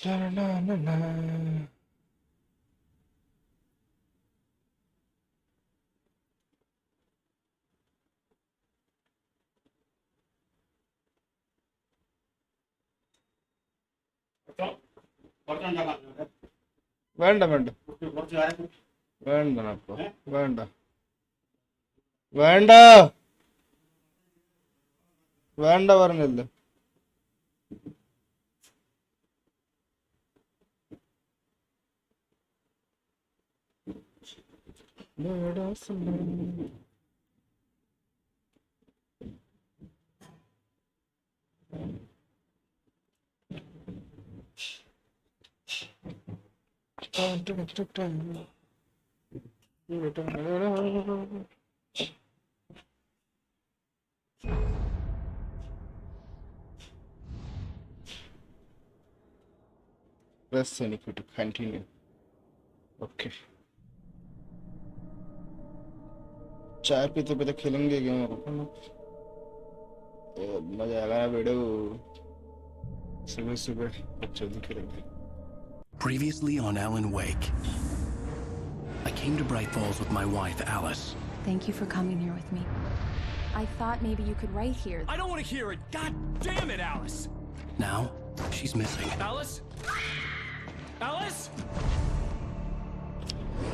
Na, na, na, na. വേണ്ട വേണ്ട വേണ്ട അപ്പൊ വേണ്ട വേണ്ട വേണ്ട പറഞ്ഞല്ലേ Press any to continue. Okay. चाय पीते पीते खेलेंगे गेम मजा आएगा ना बेटो सुबह सुबह जल्दी खेलेंगे. Previously on Alan Wake, I came to Bright Falls with my wife, Alice. Thank you for coming here with me. I thought maybe you could write here. I don't want to hear it! God damn it, Alice! Now, she's missing. Alice? Alice?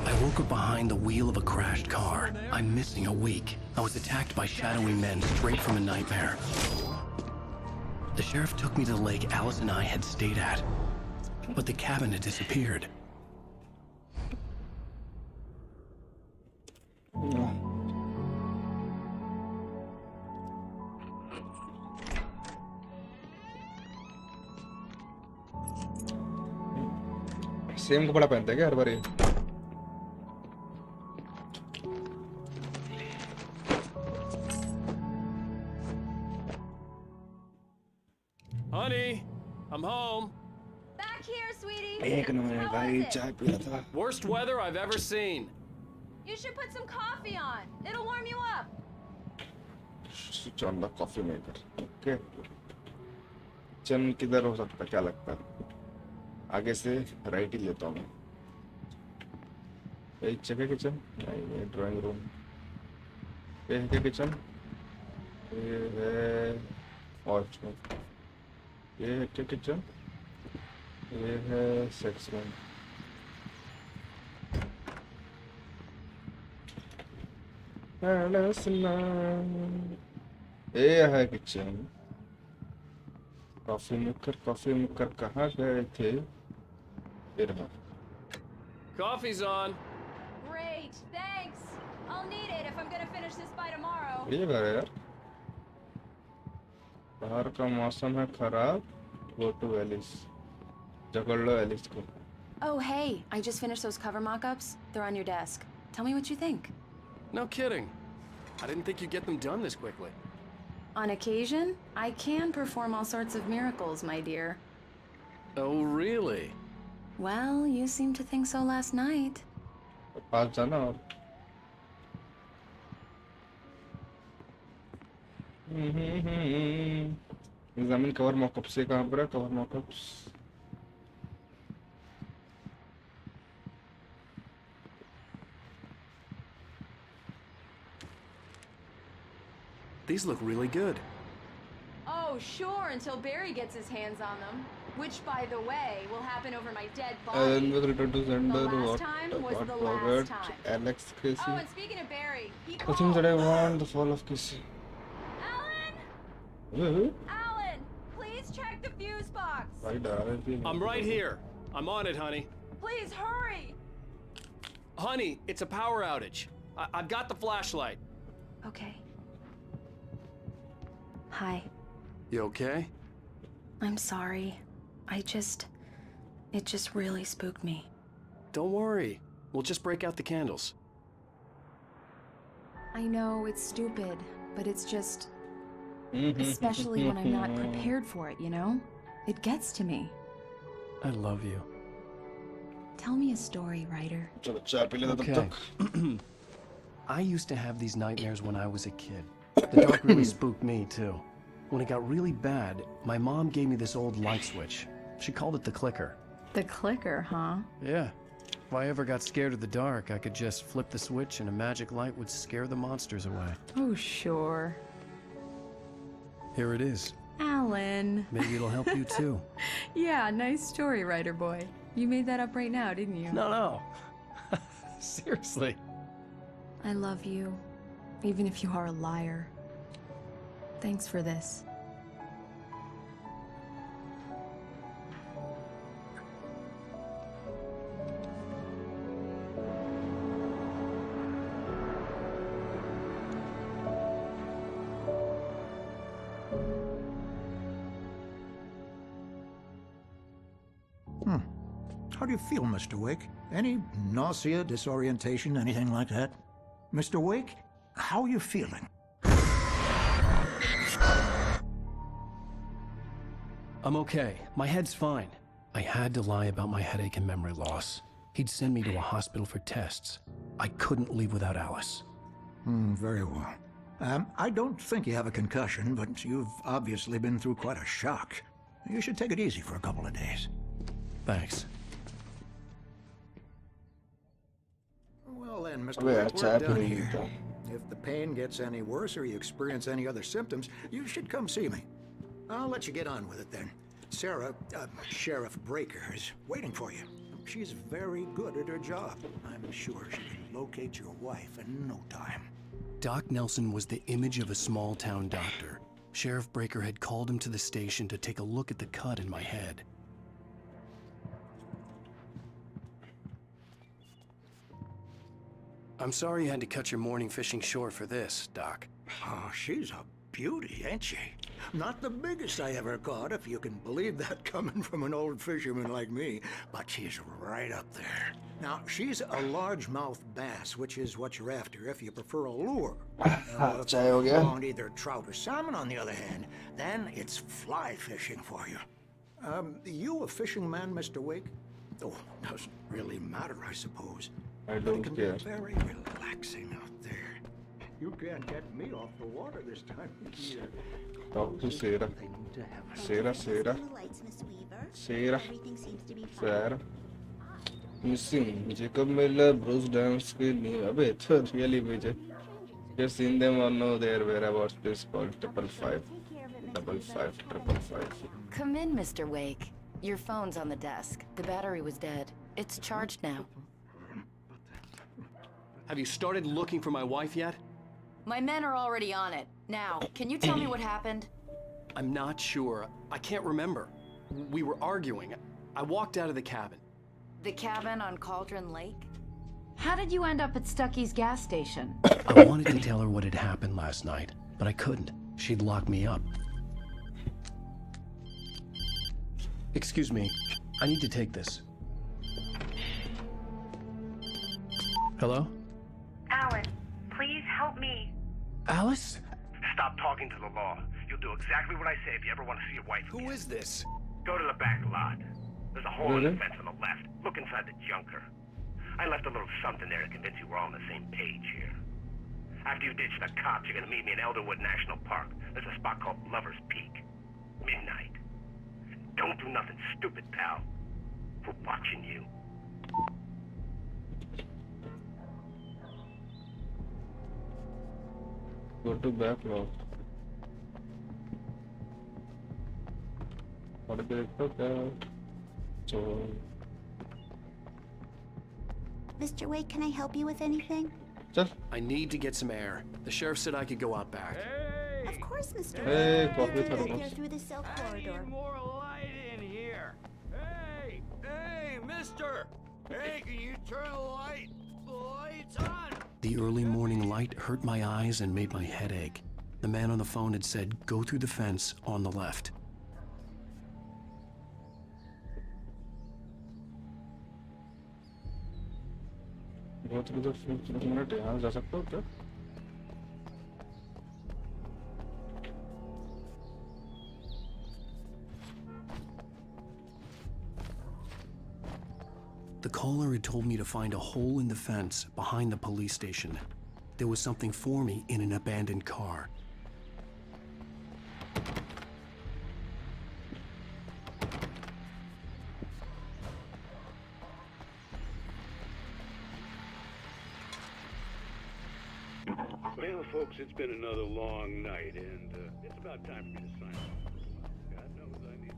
I woke up behind the wheel of a crashed car. I'm missing a week. I was attacked by shadowy men straight from a nightmare. The sheriff took me to the lake Alice and I had stayed at, but the cabin had disappeared. Same कपड़ा पहनते हैं क्या हर बार ये? Honey, I'm home. Back here, sweetie. एक number How भाई was it? चाय पिया था. Worst weather I've ever seen. You should put some coffee on. It'll warm you up. Switch on the coffee maker. Okay. Kitchen किधर हो सकता है क्या लगता है? आगे से राइट ही लेता हूँ मैं. एक जगह किचन नहीं ये ड्राइंग रूम. ये है क्या किचन? ये है वॉशरूम. ये है क्या किचन? ये है सेक्स रूम. ये है किचन. कॉफी मेकर कहाँ गए थे? ये रहा. Coffee's on. Great, thanks. I'll need it if I'm gonna finish this by tomorrow. ये घर है यार. बाहर का मौसम है खराब. Go to Alice. जकड़ लो Alice को. Oh, hey, I just finished those cover mock-ups. They're on your desk. Tell me what you think. No kidding. I didn't think you'd get them done this quickly. On occasion, I can perform all sorts of miracles, my dear. Oh, really? Well, you seemed to think so last night. पास जाना और. Examine cover mockups. ये कहाँ पर है cover mockups? These look really good. Oh, sure, until Barry gets his hands on them. Which, by the way, will happen over my dead And body. was returned to sender. The last What? time was the Forget last time. Alex Oh, Casey. and speaking of Barry, he The called. things that I want. The fall of Casey. Alan! Alan! Please check the fuse box! भाई डरा रहे थे. I'm right here. I'm on it, honey. Please hurry! Honey, it's a power outage. I've got the flashlight. Okay. Hi. You okay? I'm sorry. It just really spooked me. Don't worry. We'll just break out the candles. I know it's stupid, but it's just... especially when I'm not prepared for it, you know? It gets to me. I love you. Tell me a story, writer. चलो चाय P लेते तब Okay. तक. I used to have these nightmares when I was a kid. The dark really spooked me, too. When it got really bad, my mom gave me this old light switch. She called it the clicker. The clicker, huh? Yeah. If I ever got scared of the dark, I could just flip the switch and a magic light would scare the monsters away. Oh, sure. Here it is. Alan. Maybe it'll help you too. Yeah, nice story, writer boy. You made that up right now, didn't you? No. Seriously. I love you, even if you are a liar. Thanks for this. How do you feel, Mr. Wake? Any nausea, disorientation, anything like that? Mr. Wake, how are you feeling? I'm okay. My head's fine. I had to lie about my headache and memory loss. He'd send me to a hospital for tests. I couldn't leave without Alice. Very well. I don't think you have a concussion, but you've obviously been through quite a shock. You should take it easy for a couple of days. Thanks. Well then, Mr. Wait, Wake, it's we're done happening. here. If the pain gets any worse or you experience any other symptoms, you should come see me. I'll let you get on with it then. Sarah, Sheriff Breaker, is waiting for you. She's very good at her job. I'm sure she can locate your wife in no time. Doc Nelson was the image of a small-town doctor. Sheriff Breaker had called him to the station to take a look at the cut in my head. I'm sorry you had to cut your morning fishing short for this, Doc. Oh, she's a beauty, ain't she? Not the biggest I ever caught, if you can believe that coming from an old fisherman like me, but she's right up there. Now, she's a largemouth bass, which is what you're after if you prefer a lure. If चाय हो you गया? want either trout or salmon, on the other hand, then it's fly fishing for you. You a fishing man, Mr. Wake? Oh, doesn't really matter, I suppose. I But it don't can care. be very relaxing out there. You can't get me off the water this time either. Talk to Sarah. They need to have Sarah. Sarah. Sarah. Missing. Jacob Miller, Bruce Dance के लिए अबे तो really मुझे just seen them or know their whereabouts. Please call 555 555. Come in, Mr. Wake. Your phone's on the desk. The battery was dead. It's charged now. Have you started looking for my wife yet? My men are already on it. Now, can you tell me what happened? I'm not sure. I can't remember. We were arguing. I walked out of the cabin. The cabin on Cauldron Lake? How did you end up at Stucky's gas station? I wanted to tell her what had happened last night, but I couldn't. She'd lock me up. Excuse me. I need to take this. Hello? Alan, please help me. Alice? Stop talking to the law. You'll do exactly what I say if you ever want to see your wife again. Who is this? Go to the back lot. There's a hole in the Really? fence on the left. Look inside the junker. I left a little something there to convince you we're all on the same page here. After you ditch the cops, you're gonna meet me in Elderwood National Park. There's a spot called Lover's Peak. Midnight. Don't do nothing stupid, pal. We're watching you. Go to backlog. What did they put there? So Mr. Wake, can I help you with anything? just I need to get some air. The sheriff said I could go out back. Of course, Mr. Hey, Wake. coffee You can for go the there through the south corridor. More light in here. Hey, mister. Hey, can you turn the lights on? The early morning light hurt my eyes and made my head ache. The man on the phone had said, go through the fence on the left. go through the minute यहाँ जा सकते हो क्या? The caller had told me to find a hole in the fence behind the police station. There was something for me in an abandoned car. Well, folks, it's been another long night, and it's about time for me to sign off. God knows I need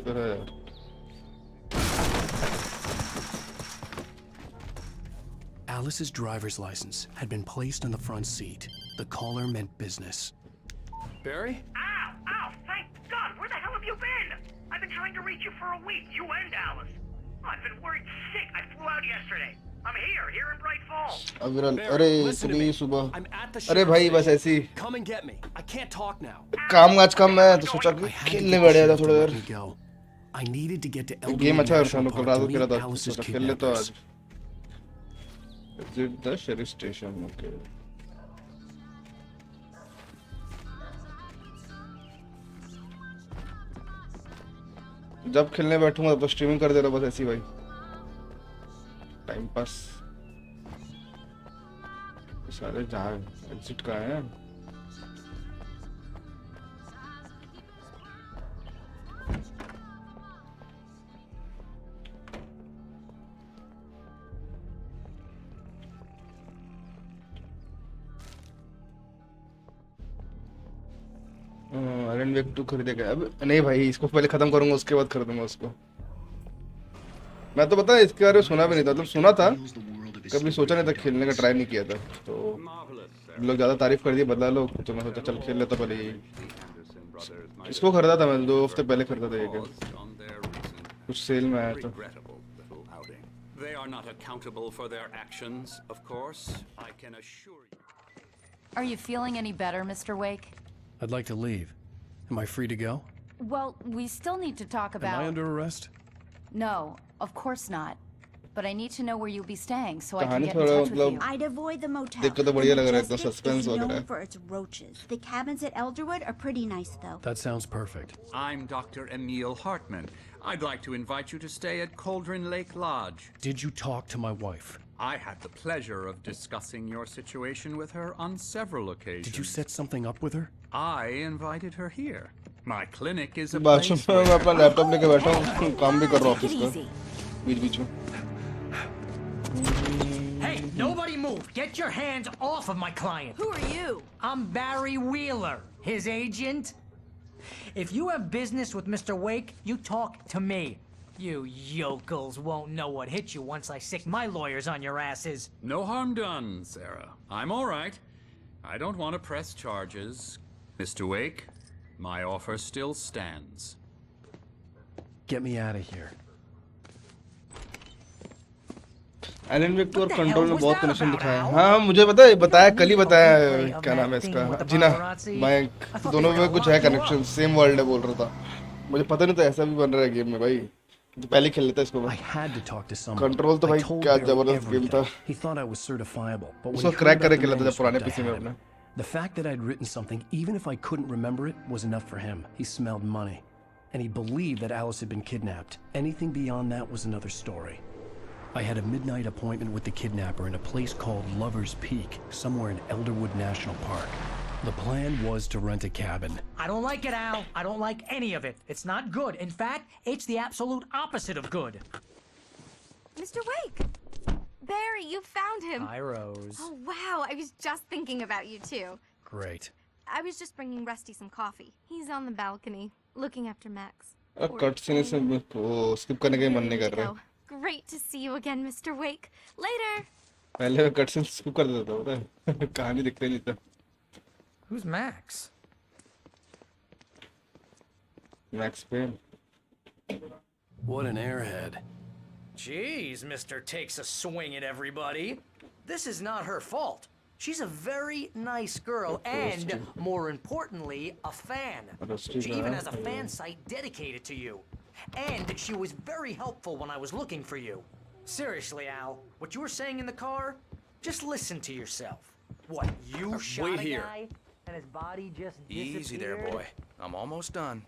my... Alice's driver's license had been placed on the front seat. The caller meant business. Barry? Ow! Ow! Thank God! Where the hell have you been? I've been trying to reach you for a week, you and Alice. I've been worried sick. I flew out yesterday. I'm here in Bright Falls. अविरल अरे इतनी सुबह I'm at the अरे भाई बस ऐसी Come and get me. I can't talk now. काम आज कम है तो सोचा कि खेलने बैठ जाता थोड़ा देर I needed to get to Elderwood game अच्छा है National हम कल Park रात to को खेला meet था Alice's सोचा खेल ले तो kidnappers. आज Exit the sheriff station okay जब खेलने बैठूंगा तो स्ट्रीमिंग कर दे रहा बस ऐसी भाई टाइम पास सारे जहाँ एग्जिट कहाँ हैं आयरन वेक 2 खरीदेगा अब नहीं भाई इसको पहले खत्म करूंगा उसके बाद खरीदूंगा उसको मैं तो पता है इसके बारे में सुना भी नहीं था मतलब सुना था कभी सोचा नहीं था खेलने का ट्राई नहीं किया था तो लोग ज्यादा तारीफ कर दिए बदला लोग तो मैं सोचा चल खेल लेता पहले ही इसको खरीदा था मैं 2 हफ्ते पहले खरीदा था ये कुछ सेल में आया था They are not accountable for their actions, of course. I can assure you. Are you feeling any better, Mr. Wake? I'd like to leave. Am I free to go? Well, we still need to talk about... Am I under arrest? No, of course not. But I need to know where you'll be staying so I can कहानी get in थोड़ा touch with you. I'd avoid the motel. देखो तो बढ़िया The लग रहा है एकदम Majestic suspense is वगैरह known for its roaches. The cabins at Elderwood are pretty nice, though. That sounds perfect. I'm Dr. Emil Hartman. I'd like to invite you to stay at Cauldron Lake Lodge. Did you talk to my wife? I had the pleasure of discussing your situation with her on several occasions. Did you set something up with her? I invited her here. My clinic is a bathroom place में मैं where... अपना laptop लेके बैठा हूँ काम भी कर रहा हूँ ऑफिस का बीच में Hey, nobody move. Get your hands off of my client. Who are you? I'm Barry Wheeler, his agent. If you have business with Mr. Wake, you talk to me. You yokels won't know what hit you once I sick my lawyers on your asses. No harm done, Sarah. I'm all right. I don't want to press charges. Mr. Wake, my offer still stands. Get me out of here. Island wake और control में बहुत connection दिखाया है हाँ मुझे पता है बताया कल ही बताया क्या नाम है इसका जीना मैं दोनों में कुछ है कनेक्शन सेम वर्ल्ड है बोल रहा था मुझे पता नहीं था ऐसा भी बन रहा है गेम में भाई तो पहले खेल लेता इसको कंट्रोल तो भाई क्या जबरदस्त गेम था उसको क्रैक करके खेला था जब पुराने पीसी में अपने The fact that I'd written something, even if I couldn't remember it, was enough for him. He smelled money. And he believed that Alice had been kidnapped. Anything beyond that was another story. I had a midnight appointment with the kidnapper in a place called Lover's Peak, somewhere in Elderwood National Park. The plan was to rent a cabin. I don't like it, Al. I don't like any of it. It's not good. In fact, it's the absolute opposite of good. Mr. Wake! Barry, you found him! Hi, Rose. Oh, wow. I was just thinking about you, too. Great. I was just bringing Rusty some coffee. He's on the balcony, looking after Max. Cut scene से skip करने का मन नहीं कर रहा Great to see you again, Mr. Wake. Later! पहले मैं cut scene skip कर देता था पता है कहानी दिखते नहीं था Who's Max? Max Payne. What an airhead. Jeez, Mr. Takes a swing at everybody. This is not her fault. She's a very nice girl and, more importantly, a fan. She even has a fan site dedicated to you. And she was very helpful when I was looking for you. Seriously, Al, what you were saying in the car, just listen to yourself. What, you shot a guy and his body just disappeared? Easy there, boy. I'm almost done.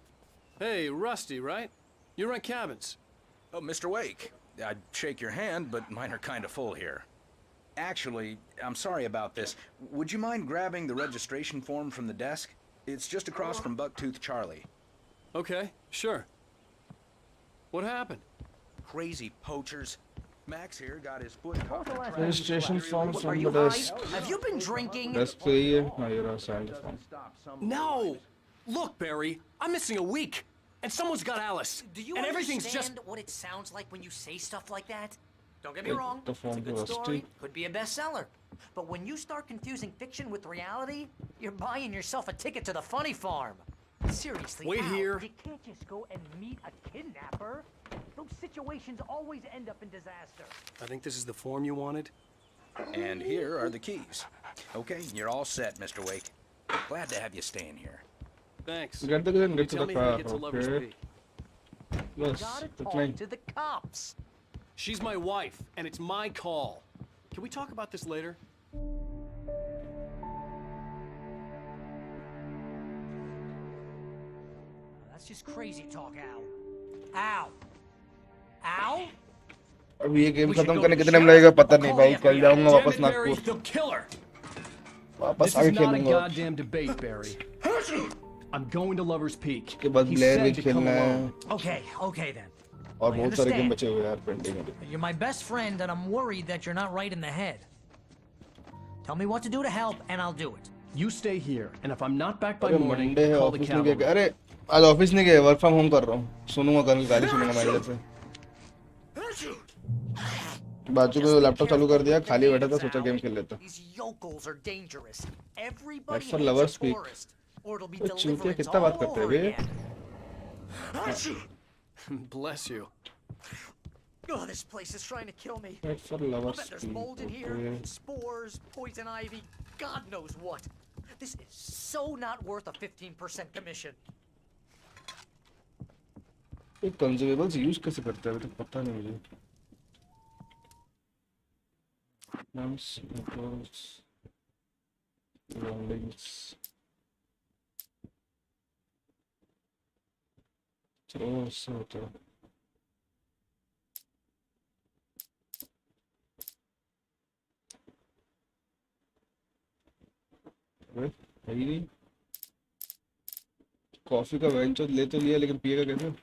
Hey, Rusty, right? You rent cabins. Oh, Mr. Wake. I'd shake your hand, but mine are kind of full here. Actually, I'm sorry about this. Would you mind grabbing the registration form from the desk? It's just across from Bucktooth Charlie. Okay, sure. What happened? Crazy poachers. Max here got his foot caught. Registration form from the desk. Have you been drinking? Desk पे ही है. हाँ ये रहा signed form. No! Look, Barry, I'm missing a week. And someone's got Alice. Do you and everything's understand just... what it sounds like when you say stuff like that? Don't get me Like wrong, the it's a form good to story, Rusty. could be a bestseller. But when you start confusing fiction with reality, you're buying yourself a ticket to the funny farm. Seriously, Wait Al, here. you can't just go and meet a kidnapper. Those situations always end up in disaster. I think this is the form you wanted. And here are the keys. Okay, you're all set, Mr. Wake. Glad to have you staying here. Thanks. Get to You the tell me how car. to get to Lover's Okay. Peak. Yes. Gotta It's talk fine. to the cops. She's my wife, and it's my call. Can we talk about this later? That's just crazy talk, Al. Al? Al? अब ये game खत्म करने कितने time लगेगा पता नहीं भाई. कल जाऊंगा वापस नागपुर. They'll kill her. वापस This आगे is not a खेलूंगा. goddamn debate, Barry. I'm going to Lover's Peak. के बाद He ब्लेयर said भी to come खेलना है. alone. Okay then. और I बहुत सारे गेम understand. बचे हुए हैं यार पेंडिंग में. You're my best friend, and I'm worried that you're not right in the head. Tell me what to do to help, and I'll do it. You stay here, and if I'm not back by अरे morning, Monday है call the office नहीं गया. cavalry. अरे आज office नहीं गए. Work from home कर रहा हूँ. सुनूंगा कल गाली सुनूंगा मैनेजर से. बाजू में लैपटॉप चालू कर दिया. खाली बैठा था सोचा गेम खेल लेता. These yokels are dangerous. Everybody That's for hates Lover's a Peak. tourist, or it'll be चूतिया deliverance कितना बात all करते हैं over बे. again. Bless you. Oh, this place is trying to kill me. That's for I'll Lover's bet there's Peak. mold in here, Okay. spores, poison ivy, God knows what. This is so not worth a 15% commission. ये consumables use कैसे करते हैं अभी तक पता नहीं मुझे. Names, equals, surroundings. चलो उससे होता है. है ही नहीं. कॉफी का वेंच तो ले तो लिया लेकिन पिएगा कैसे.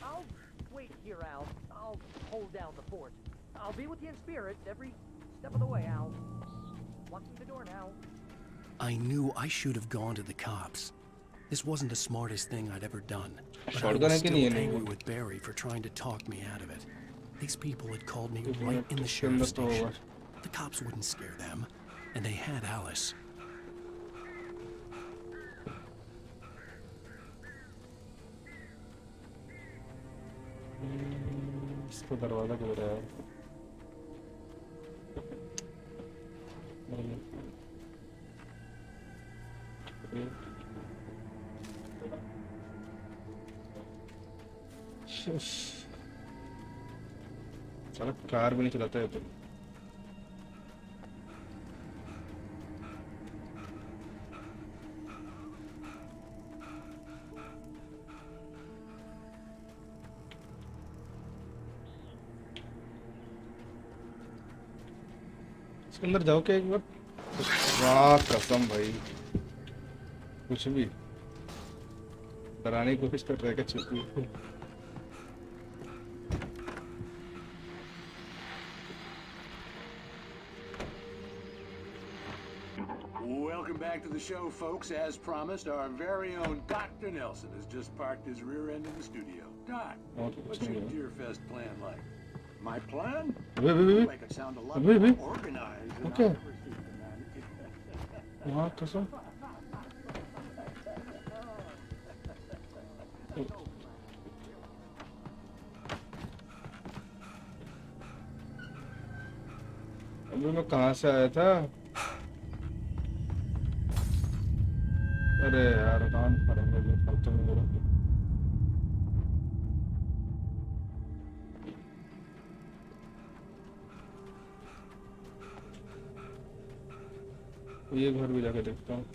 I'll wait here, Al. I'll hold down the fort. I'll be with you in spirit every step of the way, Al. Locking the door now. I knew I should have gone to the cops. This wasn't the smartest thing I'd ever done. But I Shotgun was है कि still नहीं है angry नहीं. with Barry for trying to talk me out of it. These people had called me right in the sheriff's station. The cops wouldn't scare them, and they had Alice. इसको दरवाजा किधर है. साला car भी नहीं चलाता है तो. इसके अंदर जाओ क्या एक बार. वाह कसम भाई कुछ भी डराने की कोशिश कर रहा है क्या चुप. Welcome back to the show, folks. As promised, our very own Dr. Nelson has just parked his rear end in the studio. Doc, what's your Deerfest plan like? My plan? Wait. Make it sound a lot Wait. more organized than Okay. I've ever seen, man. वाह कसम. अभी मैं कहाँ से आया था. अरे यार कान फरेंगे जो फालतू में बोला. ये घर भी जाके देखता हूँ.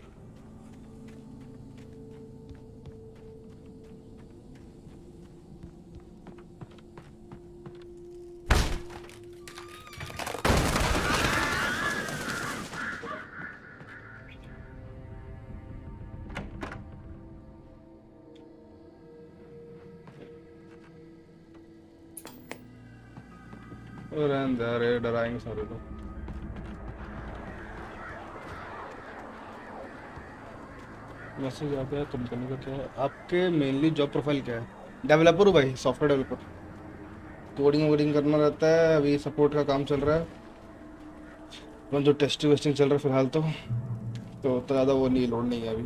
तो रहने दे यार, डराएंगे सारे लोग। मैसेज आ गया, कंपनी का क्या है आपके? मेनली जॉब प्रोफाइल क्या है? डेवलपर हूँ भाई, सॉफ्टवेयर डेवलपर। कोडिंग वोडिंग करना रहता है, अभी सपोर्ट का काम चल रहा है, जो टेस्टिंग वेस्टिंग चल रहा है फिलहाल तो ज़्यादा वो नहीं, लोड नहीं है अभी।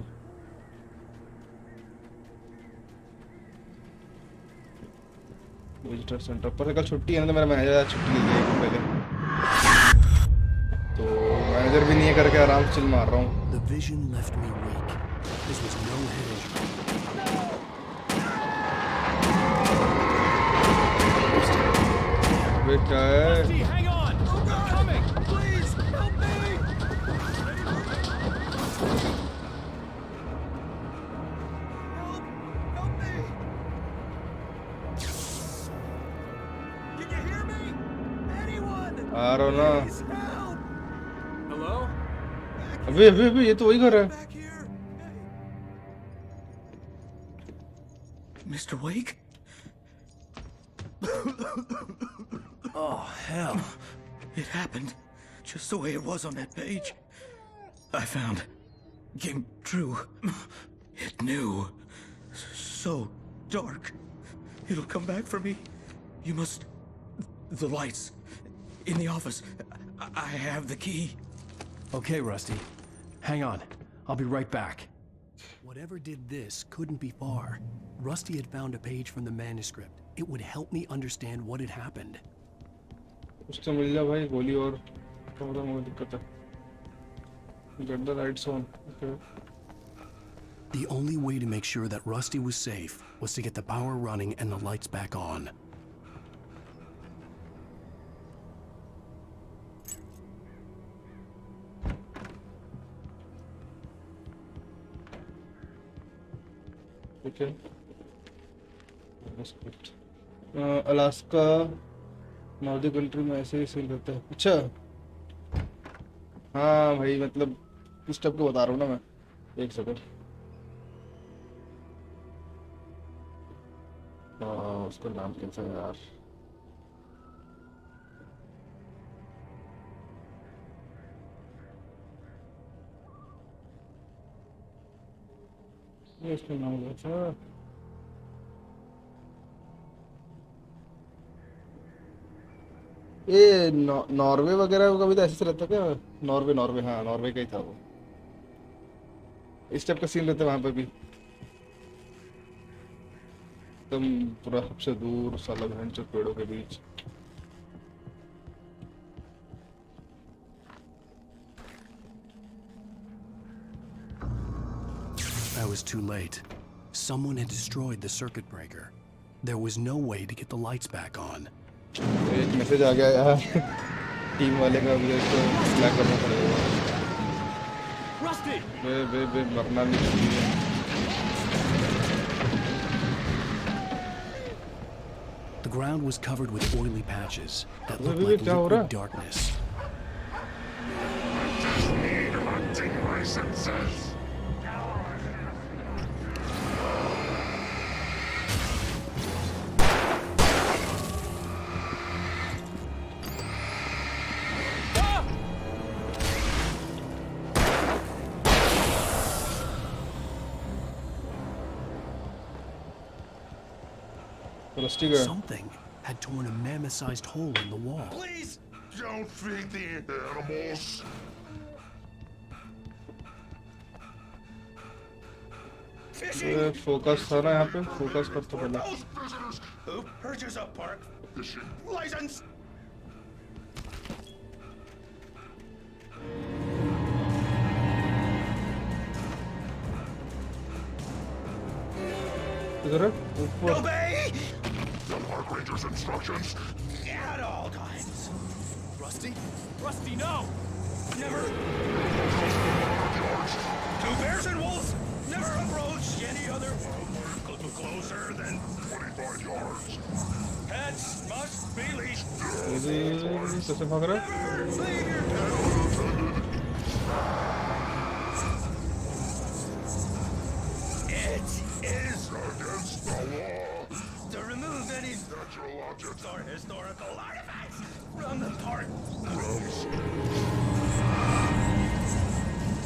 विजिटर सेंटर पर कल छुट्टी है ना, तो मेरा मैनेजर छुट्टी ले लिया है पहले, तो मैनेजर भी नहीं है करके आराम से चिल मार रहा हूँ। The vision left me weak. This was no head injury. वे क्या है? Hang on! I'm coming! Please, help me! Help me! Can you hear me? Anyone? आ रहा हूँ ना। Please help! Hello? अभी ये तो वही घर है। Mr. Wake? Oh, hell. It happened just the way it was on that page. I found. Came true. It knew. So dark. It'll come back for me. You must... The lights. In the office. I have the key. Okay, Rusty. Hang on. I'll be right back. Whatever did this couldn't be far. Rusty had found a page from the manuscript. It would help me understand what had happened. उससे मिल जा भाई गोली और थोड़ा मुझे दिक्कत है। Get the lights on. Okay. The only way to make sure that Rusty was safe was to get the power running and the lights back on. Okay. Alaska नॉर्दी कंट्री में ऐसे ही सीन रहता है। अच्छा हाँ भाई, मतलब इस टाइप को बता रहा हूँ ना मैं। एक सेकंड, उसका नाम कैसा है यार? ये इसका नाम कैसा है? ये नॉर्वे वगैरह का भी तो ऐसे रहता है क्या? नॉर्वे हाँ, नॉर्वे का ही था वो। इस टाइप का सीन रहता है वहां पे भी, एकदम पूरा सबसे दूर साला भयंकर पेड़ों के बीच। I was too late. Someone had destroyed the circuit breaker. There was no way to get the lights back on. एक मैसेज आ गया यार, टीम वाले का भी इसको ब्लैक करना पड़ेगा। बे मरना नहीं चाहिए। The ground was covered with oily patches that looked Wait, like क्या हो रहा liquid है? darkness. My senses. Something had torn a mammoth-sized hole in the wall. Please don't feed the animals. Focus था ना यहाँ पे, फोकस कर तो पहले। Who purchased a park fishing license? इधर है ऊपर। Obey the park ranger's instructions at all times. Rusty? Rusty, no! Never. Two bears and wolves. Never approach any other closer than 25 yards. Pets must be leashed. कैसे भाग रहा है? Never leave your pet unattended. It is against the law to remove any Natural objects are historical artifacts from the park.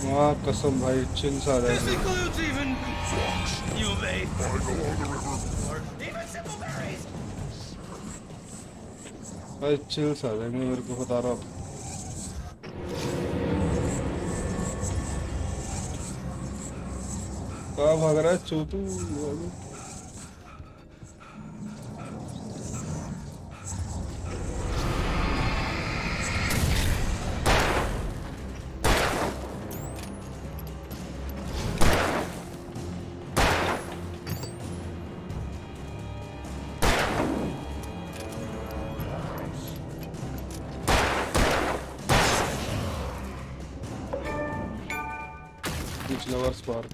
वाह कसम भाई chill सा आ This जाएगा includes even rocks you may find along the river, or even simple berries. भाई chill सा आ जाएंगे मेरे को बता रहा हूँ कहाँ भाग रहा है चूतू लवर्स पार्क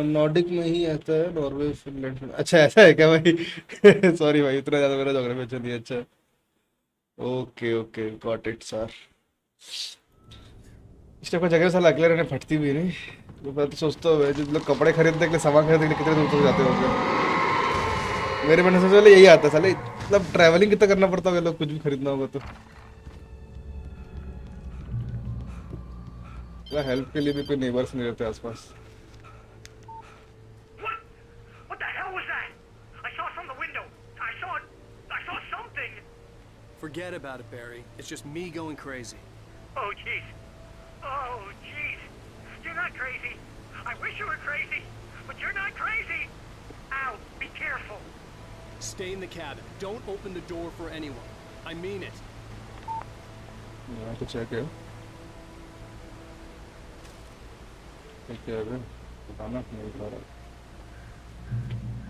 नॉर्डिक में ही आता है नॉर्वे फिनलैंड अच्छा ऐसा है क्या भाई सॉरी भाई इतना ज्यादा मेरा ज्योग्राफी अच्छा नहीं है अच्छा okay okay got it sir इस टाइप का जगह साला अकेले रहने फटती भी नहीं तो मैं तो सोचता हूँ जो लोग कपड़े खरीदने के लिए सामान खरीदने के लिए कितने दूर तक जाते होंगे मेरे मन से पहले यही आता है साले मतलब ट्रैवलिंग कितना करना पड़ता होगा लोग कुछ भी खरीदना होगा तो हेल्प के लिए भी कोई नेबर्स नहीं रहते आसपास What the hell was that? I saw it from the window. I saw something. Forget about it, Barry. It's just me going crazy. Oh, jeez. Oh, jeez. You're not crazy. I wish you were crazy, but you're not crazy. Ow, be careful. Stay in the cabin. Don't open the door for anyone. I mean it. I have to check it. क्या है बताना नहीं बता रहा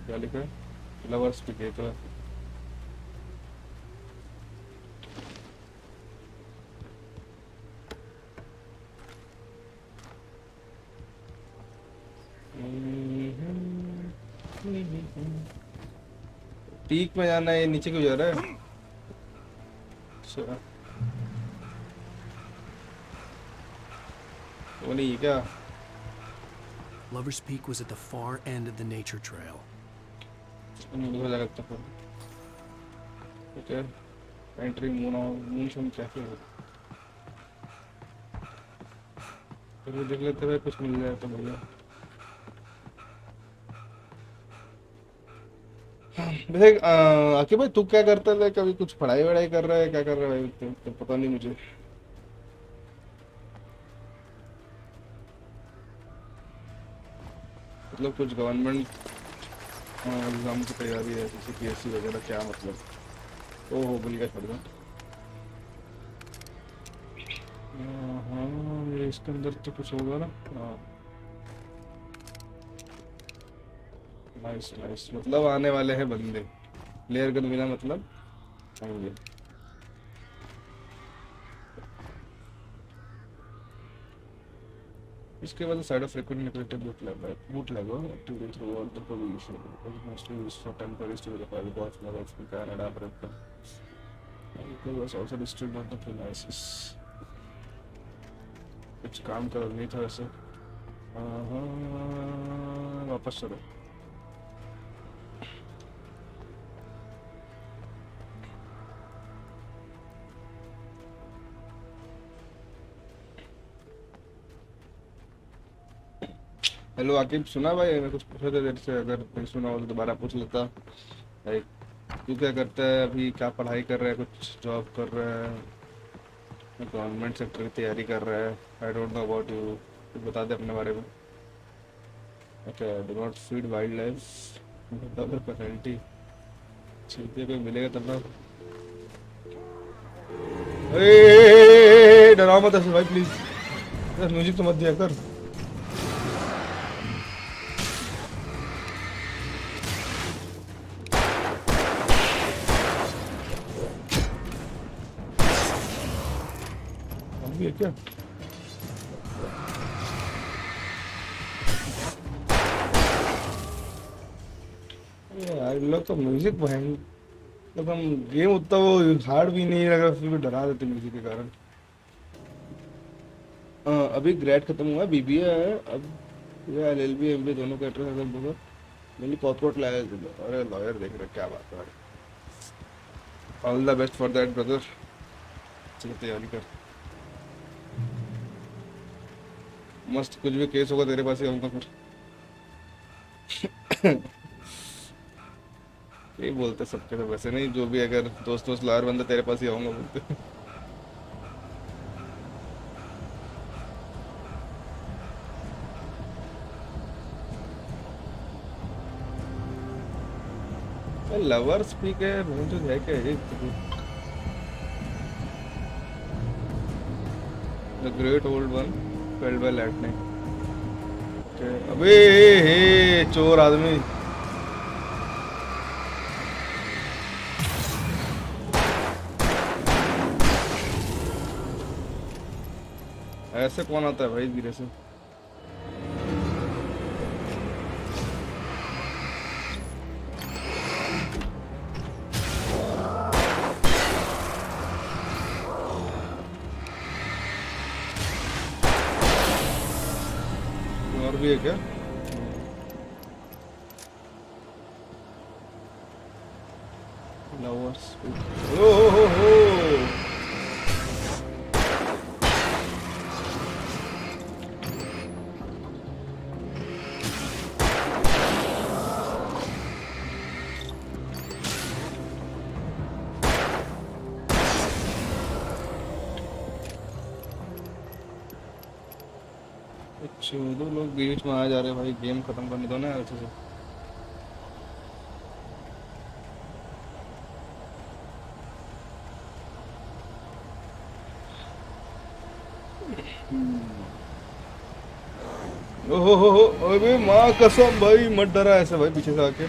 क्या लिखा है lovers पे गए तो पीक में जाना है नीचे क्यों जा रहा है अच्छा वो नहीं क्या Lover's Peak was at the far end of the nature trail. Okay. Entering Moonshine Cafe. तो देख लेते हैं कुछ मिल जाए तो भैया वैसे आके भाई तू क्या करता है कभी कुछ पढ़ाई वढ़ाई कर रहा है क्या कर रहा है भाई तो पता नहीं मुझे मतलब कुछ गवर्नमेंट एग्जाम की तैयारी है जैसे पीएससी वगैरह क्या मतलब ओह भूल गया छोड़ दो हाँ ये इसके अंदर तो कुछ होगा ना हाँ नाइस नाइस मतलब आने वाले हैं बंदे लेयर गन मिला मतलब आएंगे इसके बाद साइड ऑफ फ्रीक्वेंट निकलेटेड बूट लगो activity through all the position mostly used for temporary storage of bots lovers in Canada Britain it was also distributed on the premises कुछ काम कर नहीं था ऐसे वापस चलो हेलो आकिब सुना भाई मैं कुछ पूछा था देर से अगर नहीं सुना हो तो दोबारा पूछ लेता लाइक तू क्या करता है अभी क्या पढ़ाई कर रहा है कुछ जॉब कर रहा है गवर्नमेंट सेक्टर की तैयारी कर रहा है I don't know about you कुछ बता दे अपने बारे में okay do not feed wild life dollar penalty चीते पे मिलेगा तब ना डराओ मत ऐसे भाई प्लीज म्यूजिक तो मत दिया कर क्या यार लोग तो म्यूजिक भाई मतलब हम गेम उतना वो हार्ड भी नहीं लगा, फिर भी डरा देते म्यूजिक के कारण। अभी ग्रेड खत्म हुआ, बीबीए है अब, ये एलएलबी एमबीए दोनों का एंट्रेंस एग्जाम दूंगा। मैंने कॉर्पोरेट लाया, अरे लॉयर देख रहे क्या बात है। All the best for that brother, चलो तैयारी कर, मस्त। कुछ भी केस होगा तेरे पास ही आऊंगा फिर। ये बोलते सबके तो वैसे नहीं, जो भी अगर दोस्त दोस्त लॉयर बंदा तेरे पास ही आऊंगा बोलते। लवर्स पी के जो है क्या है, the great old one felled by lightning. अबे हे चोर आदमी, ऐसे कौन आता है भाई धीरे से। और भी है क्या? लवर्स हो। दो लोग बीच में आ जा रहे हैं भाई, गेम खत्म करने दो ना अच्छे से। ओहो अबे माँ कसम भाई मत डरा ऐसे भाई पीछे से आके।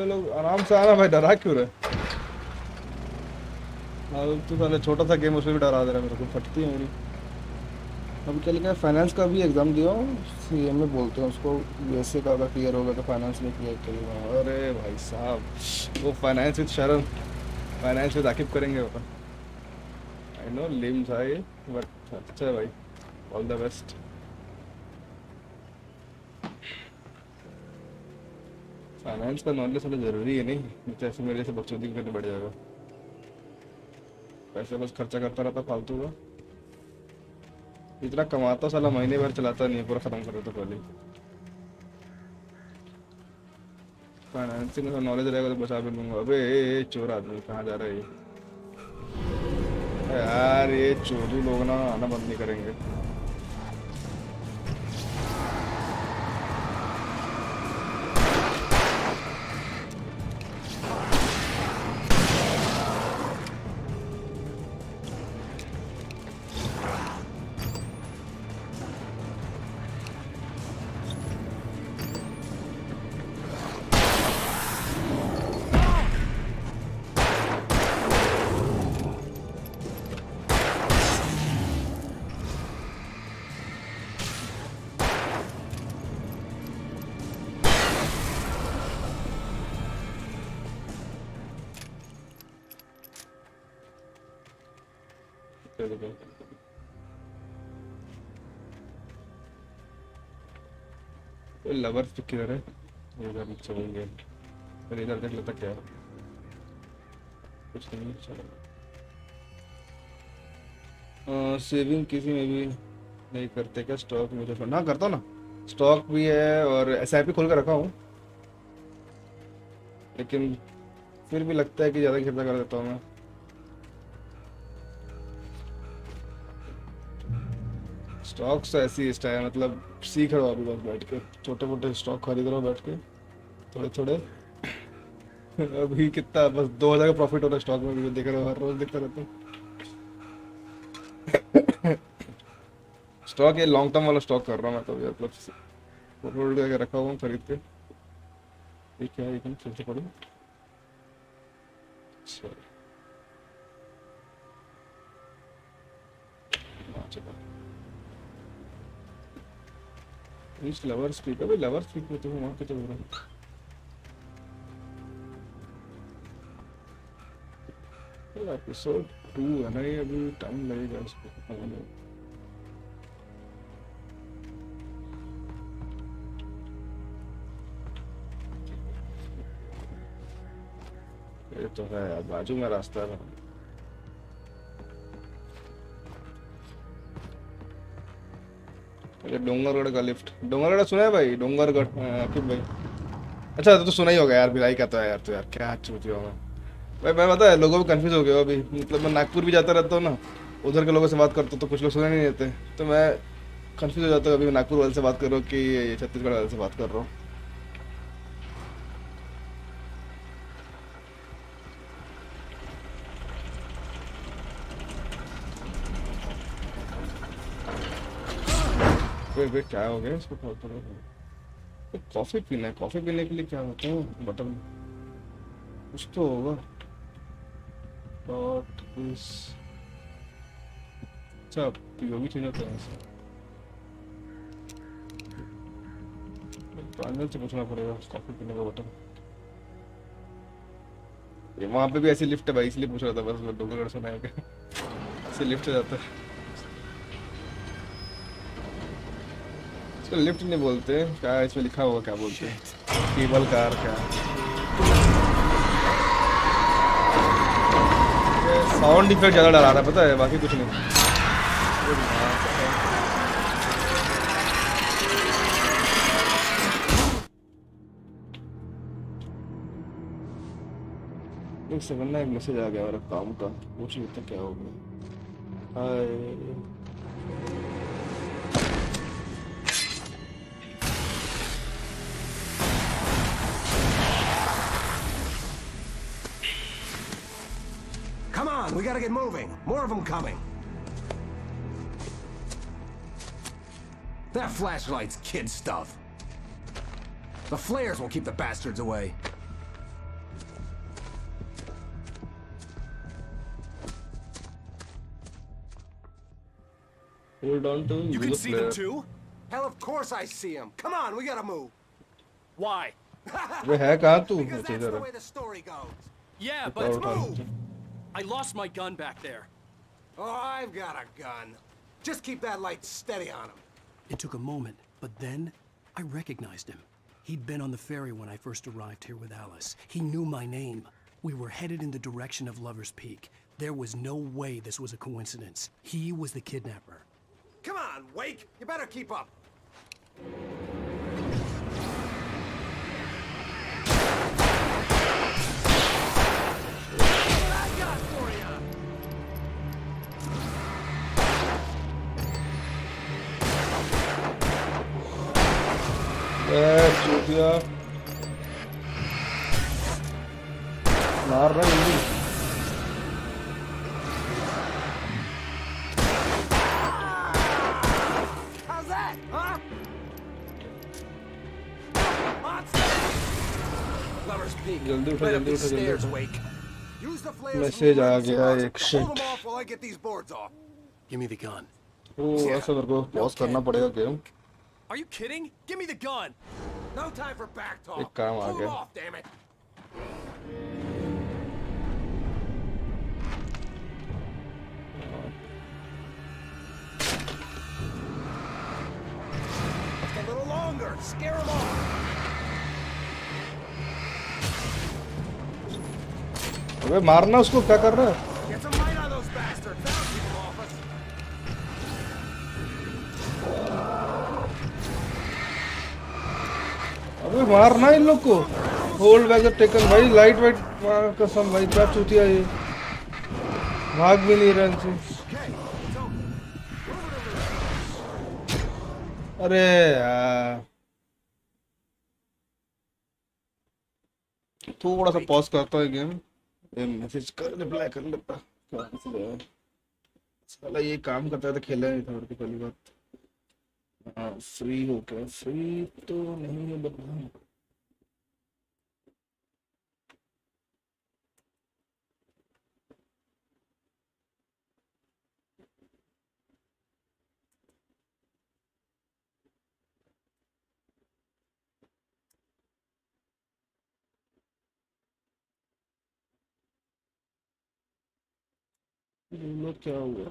लोग आराम से आना भाई, डरा क्यों रहे? तू साले छोटा सा गेम उसमें भी डरा दे रहा है मेरे को, फटती है मेरी। अभी क्या लिखा है, फाइनेंस का भी एग्जाम दिया हूँ, सीएम में बोलते हैं उसको, यूएसए का अगर क्लियर होगा तो फाइनेंस में क्लियर करेगा। अरे भाई साहब वो फाइनेंस विद शरण, फाइनेंस विद आकिब करेंगे वो। आई नो लिम्स है बट अच्छा है भाई, ऑल द बेस्ट। फाइनेंस का नॉलेज थोड़ा ज़रूरी है नहीं, नहीं तो ऐसे मेरे जैसे बकचोदी करने बढ़ जाएगा। पैसे बस खर्चा करता रहता फालतू का, इतना कमाता साला महीने भर चलाता नहीं है, पूरा खत्म कर देता पहले। फाइनेंसिंग का नॉलेज रहेगा तो बचा भी लूंगा। अबे ये चोर आदमी कहाँ जा रहा है ये यार, ये चोरी लोग ना आना बंद नहीं करेंगे। लवर्स पिक किधर है? इधर चलेंगे, फिर इधर देख लेता क्या है, कुछ नहीं। चलो सेविंग किसी में भी नहीं करते क्या? स्टॉक मुझे ना करता हूँ ना, स्टॉक भी है और एसआईपी खोल कर रखा हूँ, लेकिन फिर भी लगता है कि ज़्यादा खर्चा कर देता हूँ मैं। स्टॉक्स ऐसी स्टाइल मतलब सीख रहा हूँ अभी बस बैठ के, छोटे मोटे स्टॉक खरीद रहा हूँ बैठ के थोड़े थोड़े। अभी कितना बस 2000 का प्रॉफिट हो रहा है स्टॉक में, भी देख रहा हूँ, हर रोज देखता रहता हूँ। स्टॉक ये लॉन्ग टर्म वाला स्टॉक कर रहा हूँ मैं तो, मतलब होल्ड करके रखा हुआ हूँ खरीद के। ठीक है एकदम फिर से पढ़ूँ। इस लवर स्पीक अबे लवर स्पीक में तो वहां पे तो हो रहा है एपिसोड 2 है ना ये अभी टाइम लगेगा इसको आने में। ये तो है यार बाजू में रास्ता है ये डोंगरगढ़ का लिफ्ट डोंगरगढ़ सुना है भाई डोंगरगढ़ फिर भाई अच्छा तो सुना ही होगा यार भिलाई का तो है यार तो यार क्या चूती होगा भाई मैं पता है लोगों को कंफ्यूज हो गया अभी मतलब मैं नागपुर भी जाता रहता हूँ ना उधर के लोगों से बात करता हूँ तो कुछ लोग सुना नहीं देते तो मैं कंफ्यूज हो जाता हूँ अभी मैं नागपुर वाले से बात कर रहा हूँ कि ये छत्तीसगढ़ वाले से बात कर रहा हूँ वेट क्या हो गया इसको कॉफी पीना है कॉफी पीने के लिए क्या होता है बटन कुछ तो होगा बट इस अच्छा पीओवी चेंज होता है ऐसे प्रांजल से पूछना पड़ेगा कॉफी पीने का बटन ये वहाँ पे भी ऐसी लिफ्ट है भाई इसलिए पूछ रहा था बस डोंगरगढ़ सुना है क्या ऐसे लिफ्ट जाता है इसको लिफ्ट नहीं बोलते क्या इसमें लिखा हुआ क्या बोलते हैं केबल कार क्या साउंड इफेक्ट ज़्यादा डरा रहा है पता है बाकी कुछ नहीं एक सेकंड ना एक मैसेज आ गया मेरा काम का पूछ लेते क्या हो गया हाय Come on, we gotta get moving. More of them coming. That flashlight's kid stuff. The flares will keep the bastards away. Hold on to You can see them too? Hell, of course I see them. Come on, we gotta move. Why? वे है कहाँ तू Because that's the way the story goes. Yeah, but Let's move. I lost my gun back there. Oh, I've got a gun. Just keep that light steady on him. It took a moment, but then I recognized him. He'd been on the ferry when I first arrived here with Alice. He knew my name. We were headed in the direction of Lover's Peak. There was no way this was a coincidence. He was the kidnapper. Come on, Wake. You better keep up. चूतिया मार रहा है जल्दी How's that, huh? Lover's Peak. जल्दी उठो Right up जल्दी these उठो जल्दी stairs, उठो Wake. Use the flares. Message आ गया एक Hold shit them off while I get these boards off. Give me the gun. ओ ऐसा मेरे को पॉज करना पड़ेगा game Are you kidding? Give me the gun. No time for back talk. एक काम आ Hold गया off, damn it. Just a little longer. Scare them off. अबे मारना उसको क्या कर रहा है Get some light on those bastards. That'll keep them off us. अबे मारना इन लोग को होल्ड बैग टेकन भाई लाइट वाइट कसम भाई क्या चूतिया ये भाग भी नहीं रहा इनसे अरे यार थोड़ा सा पॉज करता है गेम ये मैसेज कर रिप्लाई कर लेता क्या मैसेज है साला ये काम करता है तो खेला नहीं था मेरे को पहली बात हाँ फ्री हो क्या फ्री तो नहीं है बता बोलो क्या हुआ?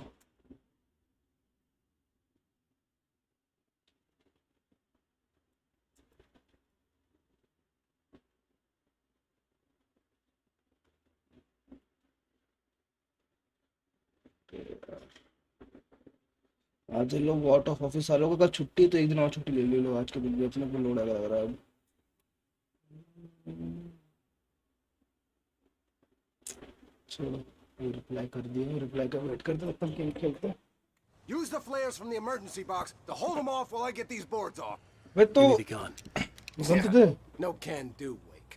आज लोग आउट ऑफ ऑफिस वालों को कल छुट्टी, तो एक दिन और छुट्टी ले लो आज के दिन भी, अपने को लोड लग रहा है अब। चलो रिप्लाई कर दिया, रिप्लाई का वेट करते हैं, तब तक गेम खेलते हैं। Use the flares from the emergency box to hold them off while I get these boards off. वे तो Give me the gun. Gun तो दे। No can do, Wake.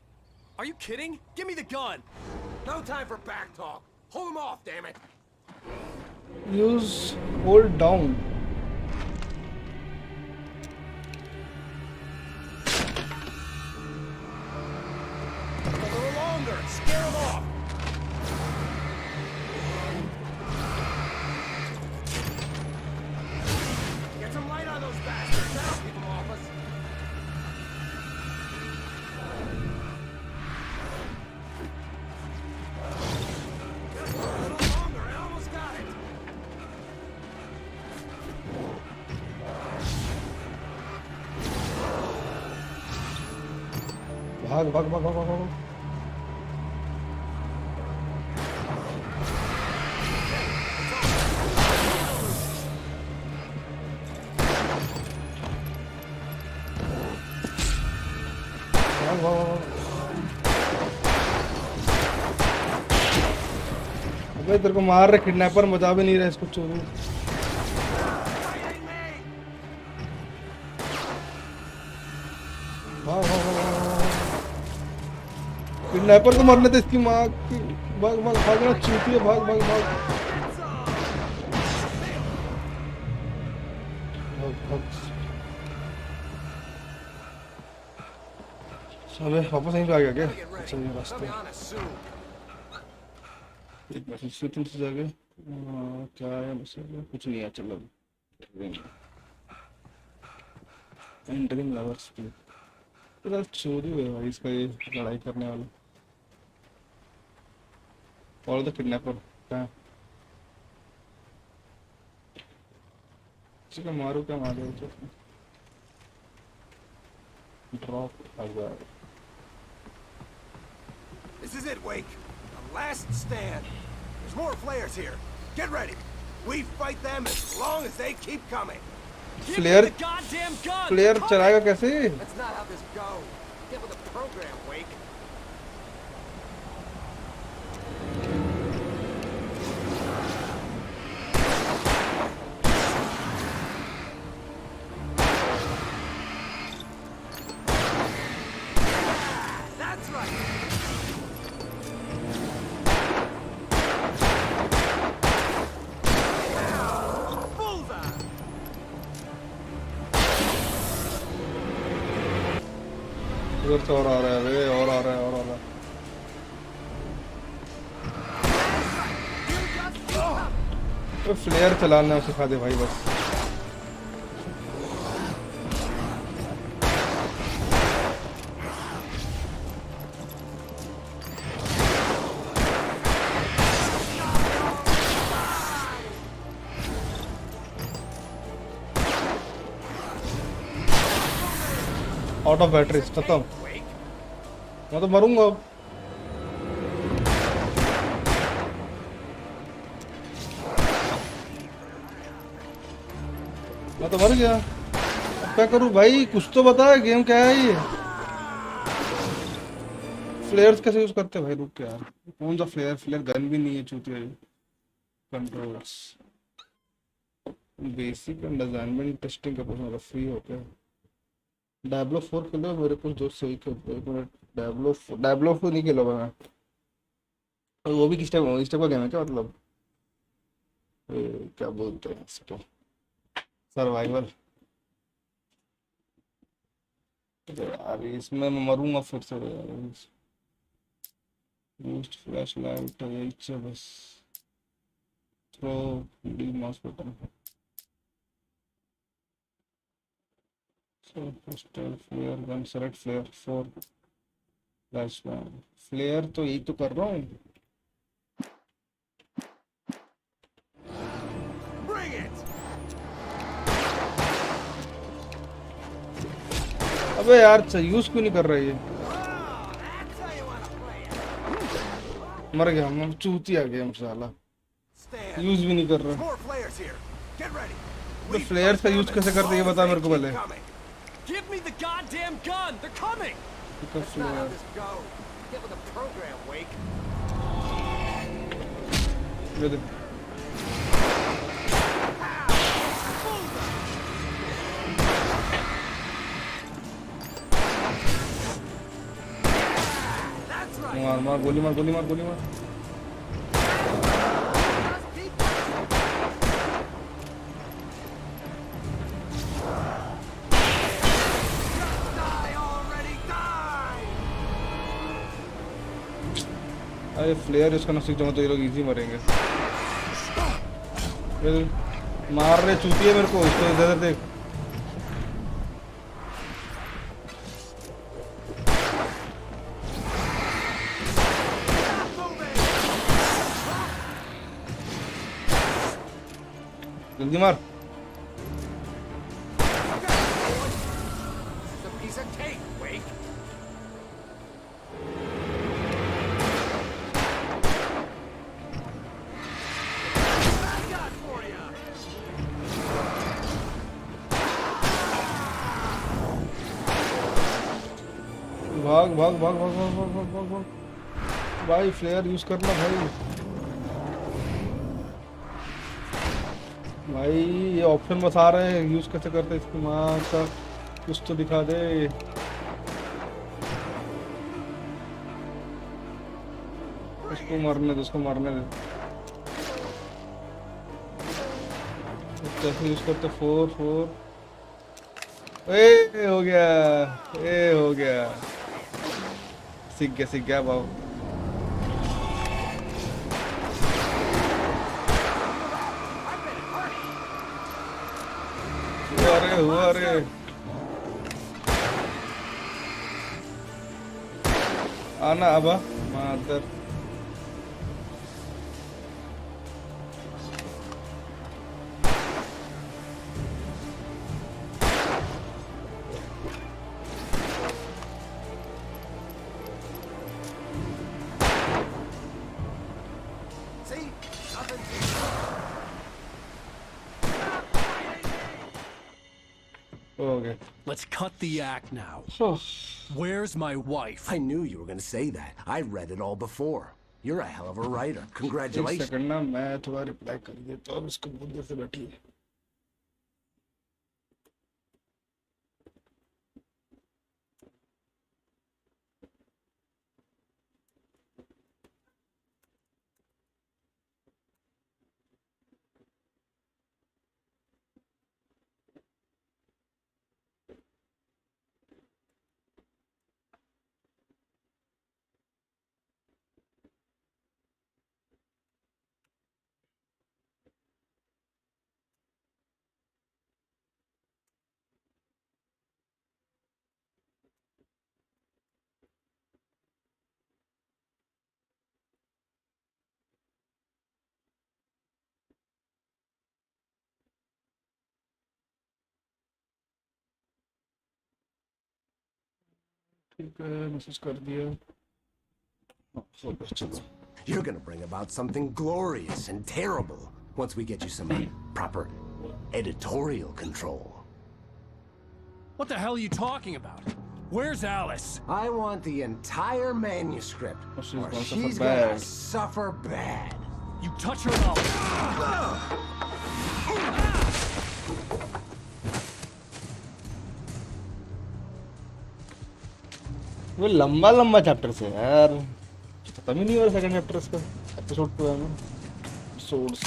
Are you kidding? Give me the gun! No time for back talk. Hold them off, damn it. Use hold down. A little longer. Scare them off. Get some light on those bastards. That'll keep them off us. Just a little longer. I almost got it. भाग भाग भाग भाग भाग भाग। भाग, भाग, भाग। अबे तेरे को मार रहे किडनैपर, मजा भी नहीं रहा इसको चोरी। भाग भाग भाग। किडनैपर को मरने थे इसकी माँ की। भाग भाग भागना चूतिया, भाग भाग भाग भाग भाग। अबे वापस यहीं पे आ गया क्या? अच्छा ये रास्ते एक मैसेज से तुमसे जाके क्या है मैसेज? कुछ नहीं है, चलो एंटरिंग लवर्स प्ले। तो चोरी हुई भाई इसका, ये लड़ाई करने वाला और द किडनैपर क्या किसी का मारू, क्या मार रहे? ड्रॉप आ गया। This is it, Wake. The last stand. There's more flares here. Get ready. We fight them as long as they keep coming. Flare flare चलाएगा कैसे? That's not how this goes. Get with the program, Wake. That's right. उधर से और आ रहा है वे, और आ रहा है, और आ रहा है। तो फ्लेयर चलाना सिखा दे भाई बस। आउट ऑफ बैटरीज खत्म। मैं तो मरूंगा अब। मैं तो मर गया, अब क्या करूं भाई? कुछ तो बता, गेम क्या है ये? फ्लेयर्स कैसे यूज करते हैं भाई? रुक यार, कौन सा फ्लेयर? फ्लेयर गन भी नहीं है चूतिया। Controls basic and assignment testing का पूछना फ्री होता है। डैब्लो 4 खेलो, मेरे कुछ दोस्त सही खेलते हैं। एक मिनट, डैब्लो 4 नहीं खेलो मैं। और वो भी किस टाइप का गेम है क्या? मतलब क्या बोलते हैं इसको, सर्वाइवल। यार इसमें मैं मरूंगा फिर से यार। यूज्ड फ्लैश लाइट यही है बस। Throw the mouse button. Pistol flare gun select flare 4 flashbang. Flare तो यही तो कर रहा हूँ। अबे यार यूज क्यों नहीं कर रहा ये? मर गया हम, चूतिया गेम साला, यूज भी नहीं कर रहा। तो फ्लेयर्स का यूज कैसे करते ये बता मेरे को पहले। Give me the goddamn gun! They're coming! Let's not how this go. Get with the program, Wake. Really? मार गोली मार गोली मार गोली मार। अरे फ्लेयर इसका ना सीख जाऊँ तो ये लोग इजी मरेंगे। मार रहे चूतिए मेरे को, इसको इधर देख। जल्दी मार। भाग भाग भाग भाग भाग भाग भाग भाग भाग भाई, फ्लेयर यूज करना भाई। भाई ये ऑप्शन बता रहे हैं यूज कैसे करते, इसकी माँ का कुछ तो दिखा दे। उसको मारने दे, उसको मारने दे। कैसे यूज करते? 4 ए हो गया, ए हो गया, सीख गया भाव। हुआ रे आना अब मादर। Okay. Let's cut the act now. Where's my wife? I knew you were going to say that. I read it all before. You're a hell of a writer. Congratulations. एक सेकंड ना, मैं थोड़ा रिप्लाई कर देता हूँ। इसको बहुत देर से बैठी है। ठीक है, मैसेज कर दिया। You're gonna bring about something glorious and terrible once we get you some proper editorial control. What the hell are you talking about? Where's Alice? I want the entire manuscript, or she's gonna suffer bad. You touch her up. वो लंबा लंबा chapter से यार, खत्म ही नहीं हो रहा second chapter इसका। एपिसोड 2 है ना, सोर्स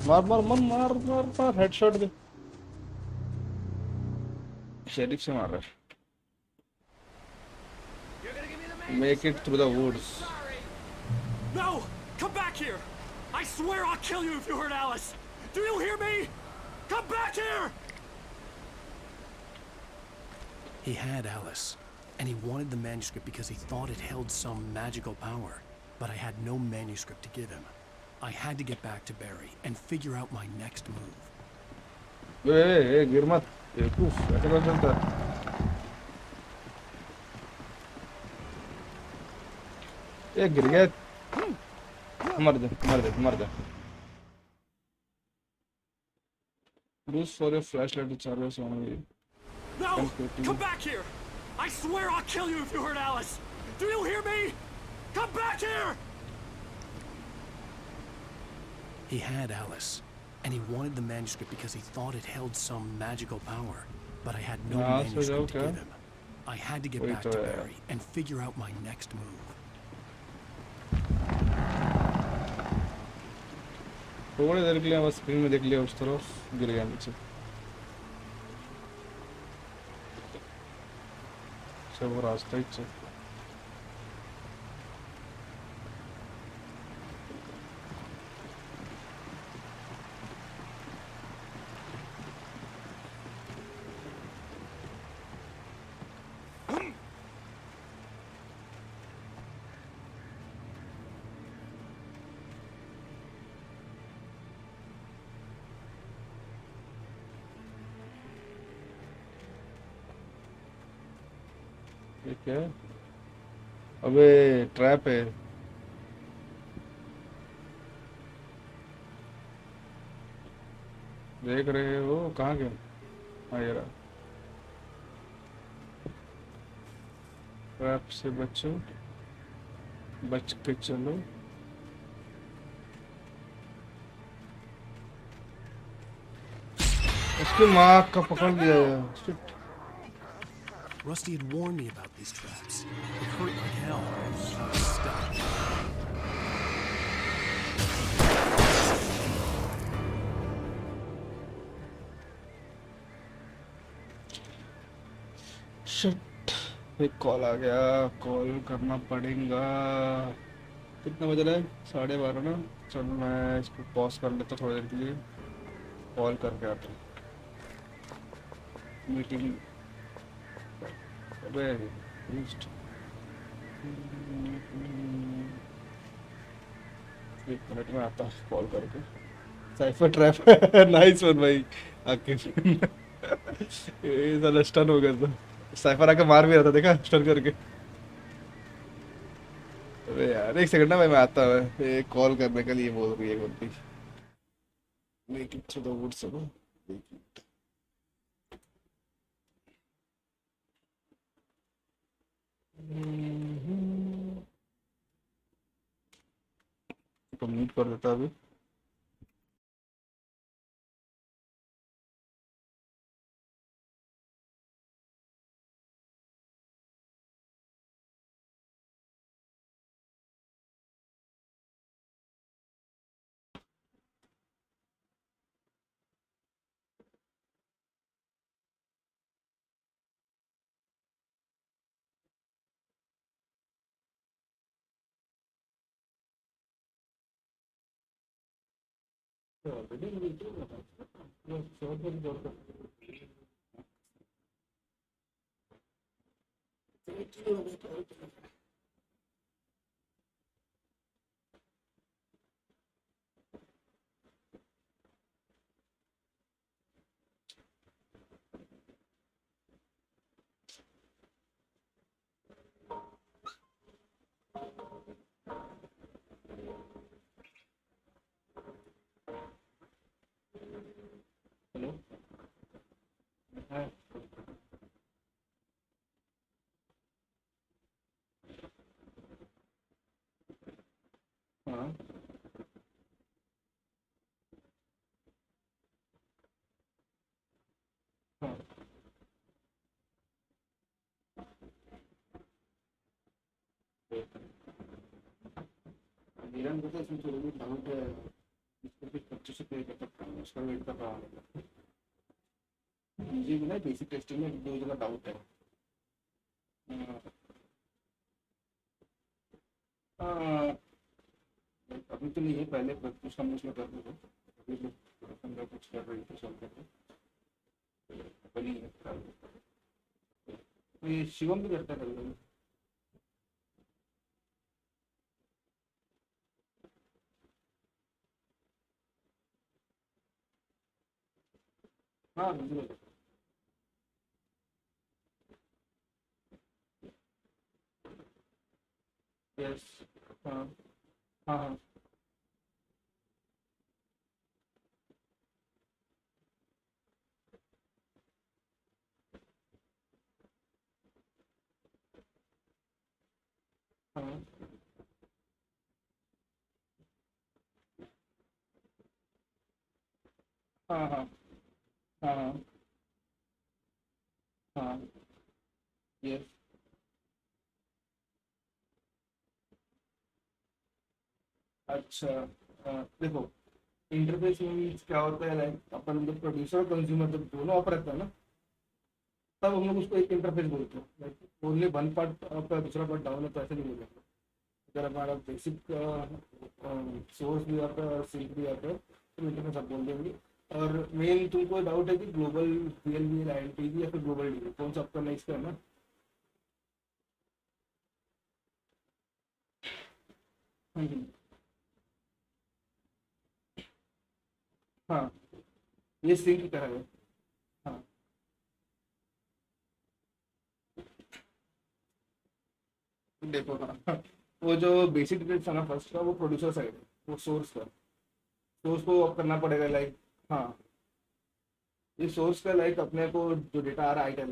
मार मार मार मार मार मार, हेडशॉट दे। शेरिफ से मार रहा है। Make it through the woods. No, come back here. I swear I'll kill you if you hurt Alice. Do you hear me? Come back here. He had Alice. And he wanted the manuscript because he thought it held some magical power. But I had no manuscript to give him. I had to get back to Barry and figure out my next move. गिर मत, ऐसे कर सकता। ये गिर गया। मर दे मर दे मर दे। Bruce for your flashlight to charge only. No! Come back here! I swear I'll kill you if you hurt Alice! Do you hear me? Come back here! He had Alice, and he wanted the manuscript because he thought it held some magical power. But I had no manuscript to give him. I had to get back to Barry and figure out my next move. थोड़ी देर के लिए बस screen में देख लिया उस तरफ गिर गया नीचे। सब रास्ता ही चल। क्या अबे ट्रैप है। देख रहे हो कहाँ गए? हाँ ये रहा। ट्रैप से बचो, बच के चलो। उसकी माँ का पकड़ लिया यार। Shit. Rusty had warned me about these traps. It hurt like hell. I was stuck. Shit. एक कॉल आ गया, कॉल करना पड़ेगा। कितना बज रहा है? 12:30 ना। चल मैं इसको पॉज कर लेता थोड़ी देर के लिए, कॉल करके आता हूँ। मीटिंग अबे एक मिनट में आता कॉल करके। साइफर ट्रैप नाइस वन भाई। आके ये साला स्टन हो गया था। साइफर आके मार भी रहा था, देखा स्टन करके। अबे यार एक सेकंड ना भाई, मैं आता हूँ। ये कॉल करने के लिए बोल रही है बंदी। Make it through the woods. अब तो म्यूट कर देता अभी। हेलो हाँ हाँ हाँ। मेरा मतलब इसमें थोड़ी बहुत डाउट है। इसको कुछ बच्चों से पे कर सकता हूँ, उसका वेट कर रहा हूँ। मुझे भी ना बेसिक टेस्टिंग में दो जगह डाउट है। हाँ, अभी तो नहीं है, पहले कुछ हम उसमें कर रहे थे। अभी लोग कुछ कर रही थे, सॉल्व कर रहे बनी है। तो ये शिवम भी करता है कभी। हाँ बिल्कुल। यस हाँ हाँ हाँ हाँ हाँ हाँ हाँ हाँ हाँ यस। अच्छा देखो, इंटरफेस मीन्स क्या होता है, लाइक अपन जब प्रोड्यूसर और कंज्यूमर जब दोनों ऑफ रहता है ना, तब हम लोग उसको एक इंटरफेस बोलते हैं। लाइक ओनली वन पार्ट आपका दूसरा पार्ट डाउन है तो ऐसे नहीं बोलेंगे। अगर हमारा बेसिक सोर्स भी आता है और सिंक भी आता है तो इंटरफेस आप बोल देंगे। और मेन तुमको डाउट है कि ग्लोबल वीएलवी आईएनटीवी या फिर ग्लोबल डीवी कौन सा आपका नेक्स्ट है ना? हम्म, हाँ ये सिंक का है। हाँ देखो, हाँ वो जो बेसिक डिटेल्स है ना फर्स्ट का, वो प्रोड्यूसर साइड है, वो सोर्स का। सोर्स को अब करना पड़ेगा लाइक। हाँ ये सोर्स का लाइक अपने को जो डेटा आ रहा है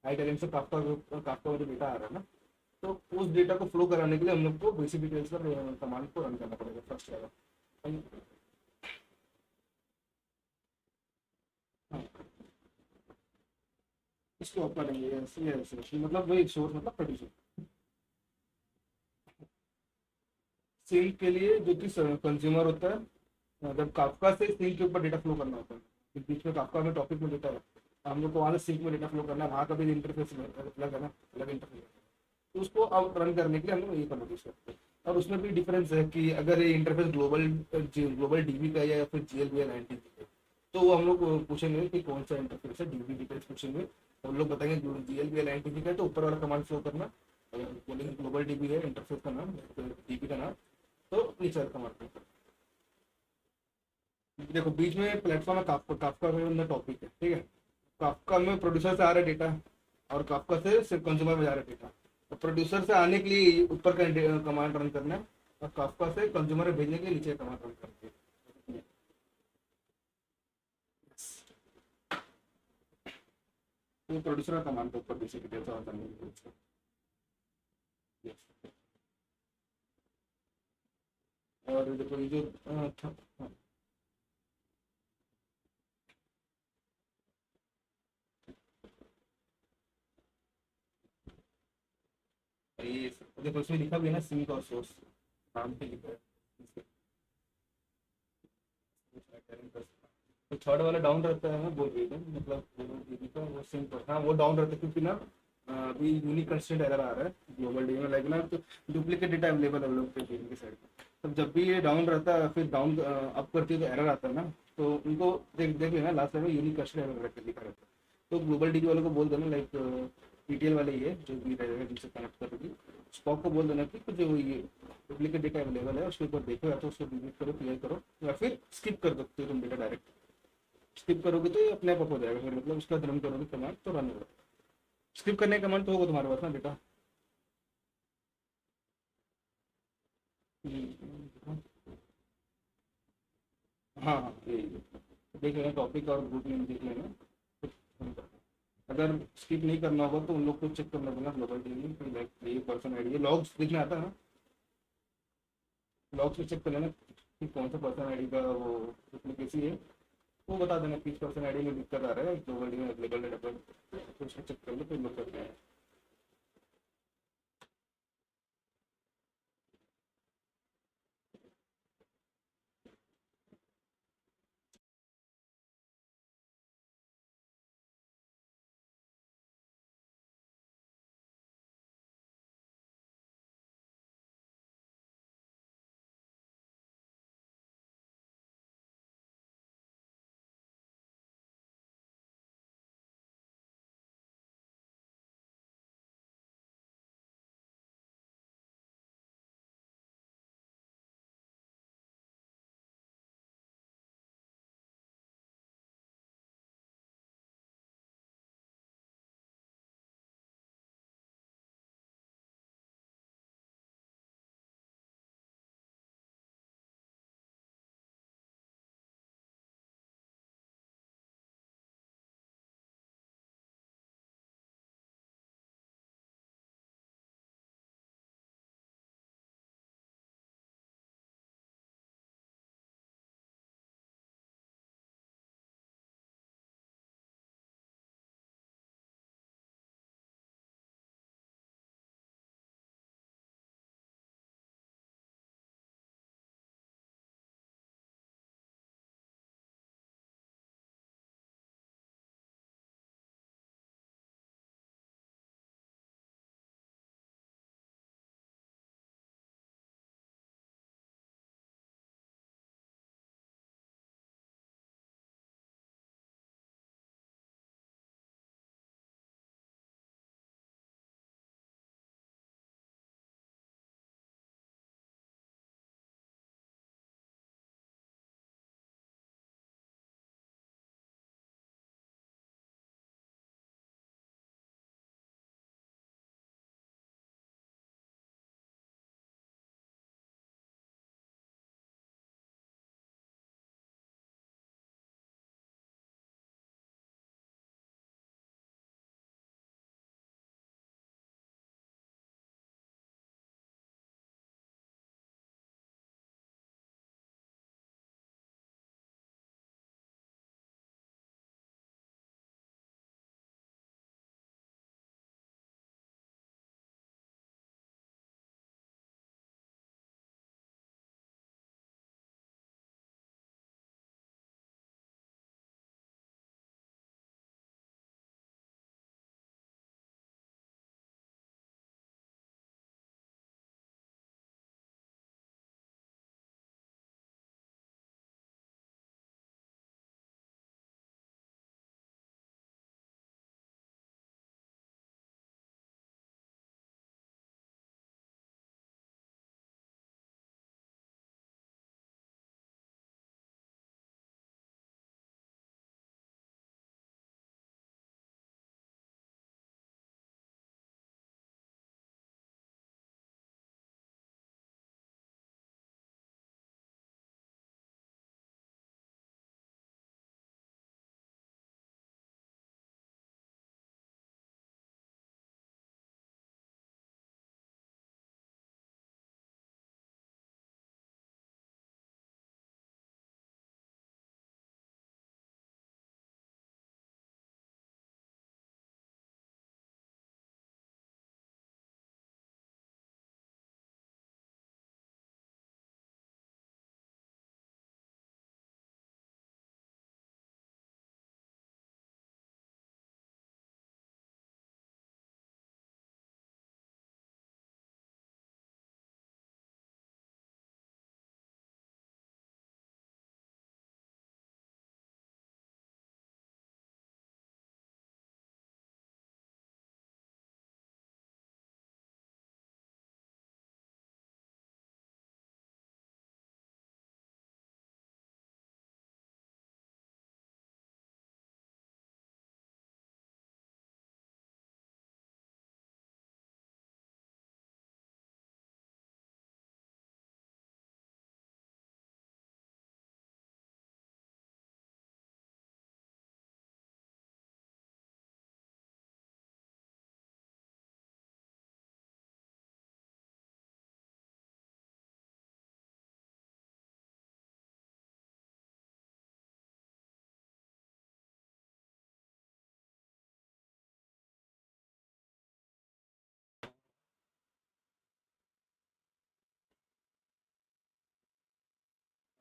आई टैलेंट से काफका काफका में जो डेटा आ रहा है ना, तो उस डेटा को फ्लो कराने के लिए हम लोग को बेसिक डिटेल्स का कमांड को रन करना पड़ेगा फर्स्ट वाला। हाँ इसको आप करेंगे ऐसे ऐसे मतलब वही सोर्स मतलब प्रोड्यूसर। सिंक के लिए जो कि कंज्यूमर होता है, मतलब काफका से सिंक के ऊपर डेटा फ्लो करना होता है। फिर बीच में काफका में टॉपिक में डेटा है, हम लोग को वहाँ से सिंक में डेटा फ्लो करना है, वहाँ का भी इंटरफेस अलग है ना, अलग इंटरफेस। तो उसको अब रन करने के लिए हम लोग ये करना यूज करते हैं। और उसमें भी डिफरेंस है कि अगर ये इंटरफेस ग्लोबल डीबी का है या फिर जीएलबी या एनटीबी का है, तो वो हम लोग पूछेंगे कि कौन सा इंटरफेस है, डीबी डिटेल्स पूछेंगे। हम लोग बताएंगे जीएलबी या एनटीबी का है तो ऊपर वाला कमांड फ्लो करना। अगर बोलेंगे ग्लोबल डीबी है इंटरफेस का नाम, डीबी का नाम, तो नीचे वाला कमांड फ्लो करना। देखो बीच में प्लेटफॉर्म है काफका, काफका में टॉपिक है, ठीक है। काफका में प्रोड्यूसर से आ रहा है डेटा, और काफका से सिर्फ कंज्यूमर में जा रहा है डेटा। तो प्रोड्यूसर से आने के लिए ऊपर का कमांड रन करना है, और काफका से कंज्यूमर में भेजने के लिए नीचे कमांड रन करना है। तो प्रोड्यूसर का कमांड, तो ऊपर बेसिक डिटेल्स और करने के लिए। Yes. और देखो ये जो हाँ, ये देखो इसमें लिखा भी है ना, सिंक और सोर्स नाम पे लिखा है। तो थर्ड वाला डाउन रहता है ना, बोल रही है मतलब DB का वो सिंपल, हाँ वो डाउन रहता है क्योंकि ना अभी यूनिक कंस्ट्रेंट एरर आ रहा है ग्लोबल डी में, लाइक ना तो डुप्लीकेट डेटा अवेलेबल है हम लोग के DB की साइड पे। तब जब भी ये डाउन रहता है फिर डाउन अप करती है तो एरर आता है ना, तो उनको देख लेना लास्ट टाइम में यूनिक कंस्ट्रेंट एरर करके लिखा रहता है। तो ग्लोबल डीबी वालों को बोल देना लाइक पीटीएल वाले ही है जो भी रहेगा जिनसे कनेक्ट करोगी, स्टॉक को बोल देना कि जो ये डुप्लीकेट डेटा अवेलेबल है उसके ऊपर देखो, या तो उसको डिलीट करो, क्लियर करो, या फिर स्किप कर सकते हो तुम डेटा डायरेक्ट। स्किप करोगे तो ये अपने आप हो जाएगा, फिर मतलब उसका रन करोगे कमांड तो रन होगा। स्किप करने का कमांड तो होगा तुम्हारे पास ना डेटा। हाँ हाँ यही देख लेना, टॉपिक और ग्रुप नेम देख लेना। अगर स्किप नहीं करना होगा तो उन लोग को चेक करना पड़ेगा ग्लोबल टीम में, लाइक ये पर्सन आईडी लॉग्स देखने आता है ना, लॉग्स में चेक कर लेना कि कौन सा पर्सन आईडी का वो डुप्लीकेसी है, वो बता देना किस पर्सन आईडी में दिक्कत आ रहा है ग्लोबल टीम में अवेलेबल है, तो उसको चेक कर लो फिर लोग करते हैं।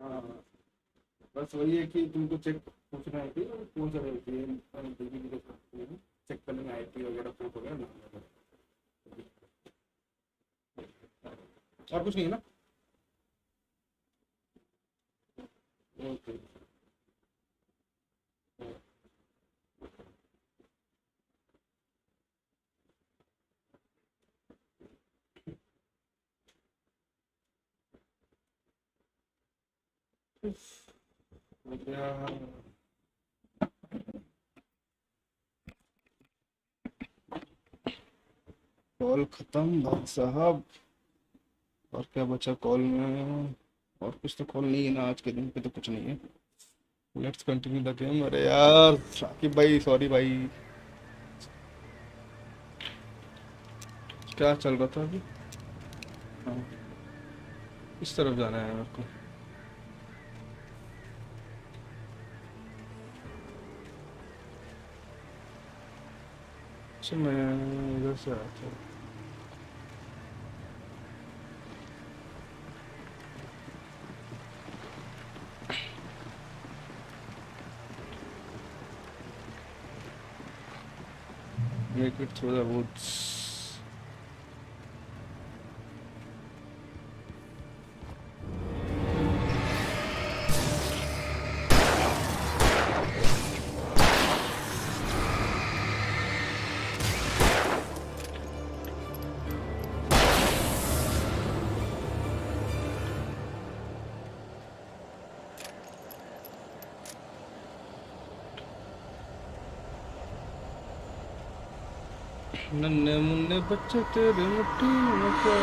हाँ बस वही है कि तुमको चेक पूछना है कि कौन सा रहती है चेक करने में आईटी वगैरह प्रूफ वगैरह ना और कुछ नहीं है ना ओके कॉल खत्म भाई साहब और क्या बचा कॉल में और कुछ तो कॉल नहीं है ना आज के दिन पे तो कुछ नहीं है लेट्स कंटिन्यू द गेम अरे यार शाकिब भाई सॉरी भाई क्या चल रहा था अभी हाँ इस तरफ जाना है मेरे को अच्छा मैं इधर से आया था Make it through the woods. नन्हे मुन्ने बच्चे तेरे मुट्ठी में क्या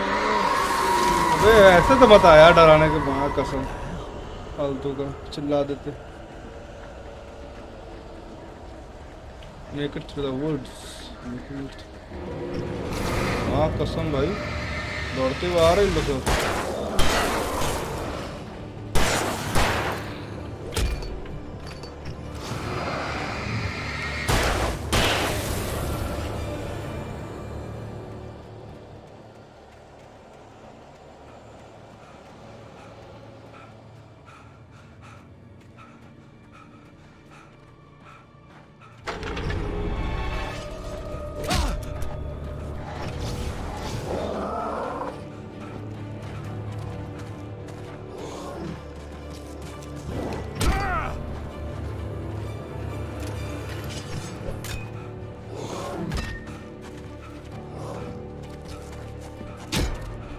अबे ऐसे तो मत आया डराने के बाद कसम फालतू का चिल्ला देते Make it through the woods हाँ कसम भाई दौड़ते हुए आ रहे लोग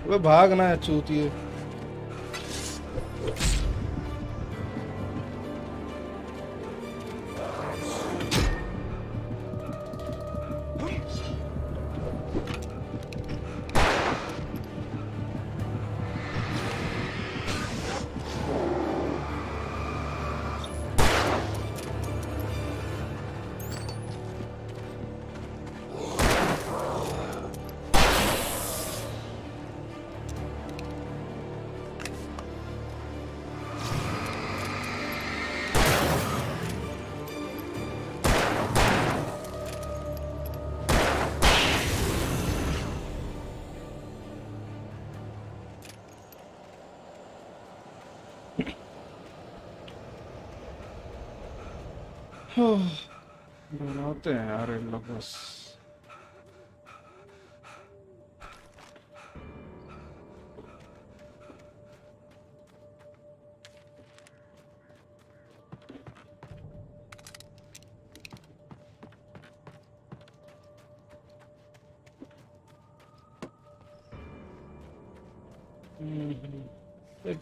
वो भागना है चूतिए बनाते हैं यार इन लोग बस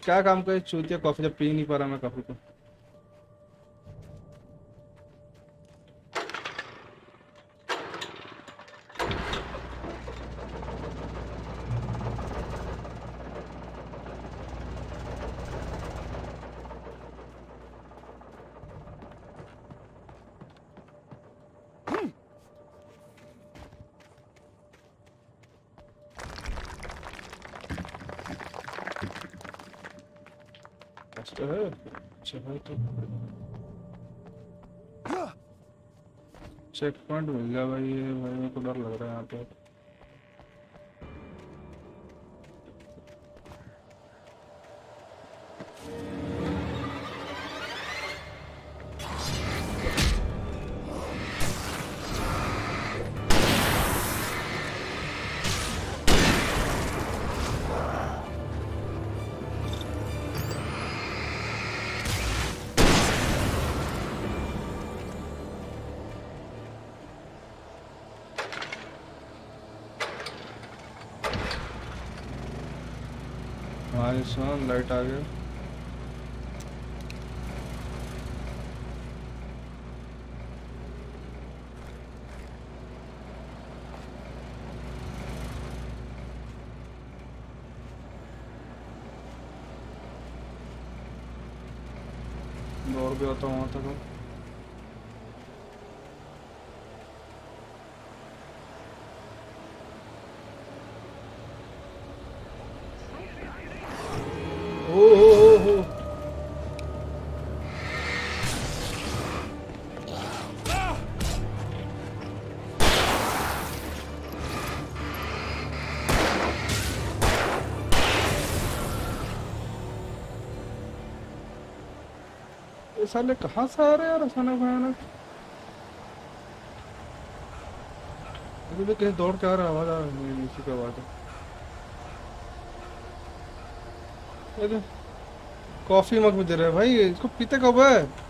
क्या काम करे चूतिया कॉफी जब पी नहीं पा रहा मैं कॉफी को है अच्छा है तो चेक पॉइंट मिल गया भाई ये भाई मेरे को डर लग रहा है यहाँ पे नाइस वन, लाइट आ गया। और भी होता वहाँ तक। ओ ये साले कहाँ से आ रहे हैं यार अचानक भयानक। अभी भी कहीं दौड़ के आ रहा है, आवाज आ रहा है, इसी की आवाज है। कॉफी मग में दे रहा है भाई, इसको पीते कब है।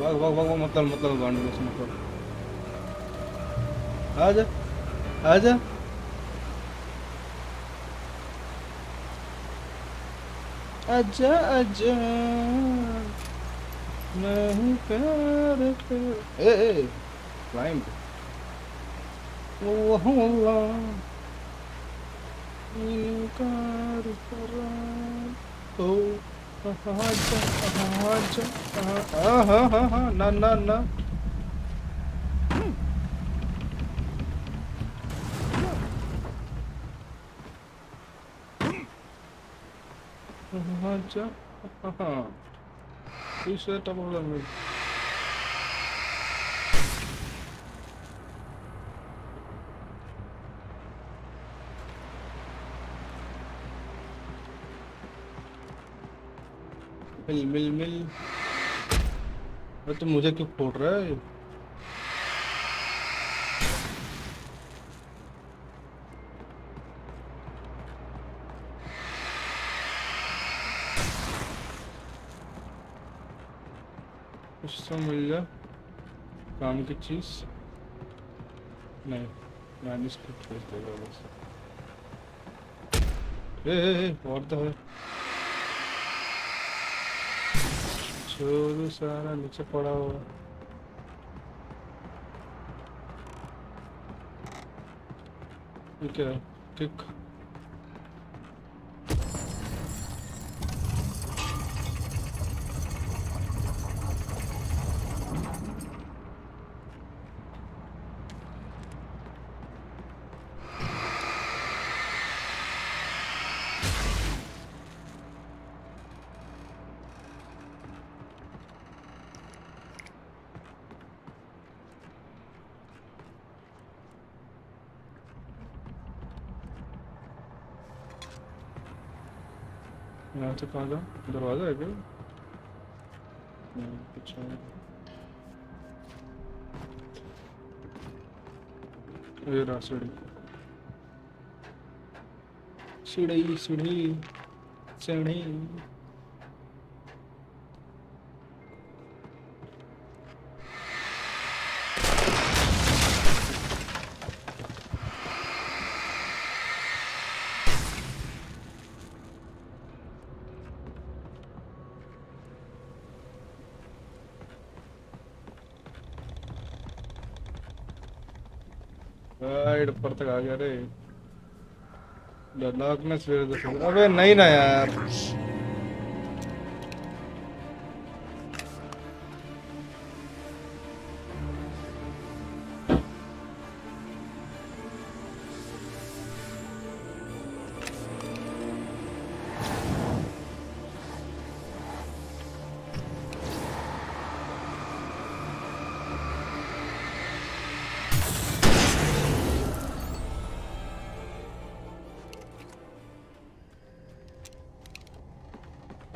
भाग भाग भाग, मतलब गांड बस मतलब। आजा आजा। आजा आजा नहीं प्यार कर। ए क्लाइंब वो अल्लाह इनकार करा ओ आजा हाँ ना ना ना। आजा हाँ इसे टपक लग मिल मिल मिल। अरे तो मुझे क्यों फोड़ रहा है। कुछ तो मिल जाए काम की चीज। नहीं मैं इसको भेज देगा बस। और तो है छोरू सारा नीचे पड़ा हुआ। क्या है किक। यहाँ से कहाँ जाऊँ, दरवाजा है क्या। कुछ है। ये रहा सीढ़ी सीढ़ी सीढ़ी सीढ़ी। राइट ऊपर तक आ गया रे। Darkness where the figure. अबे नहीं ना यार।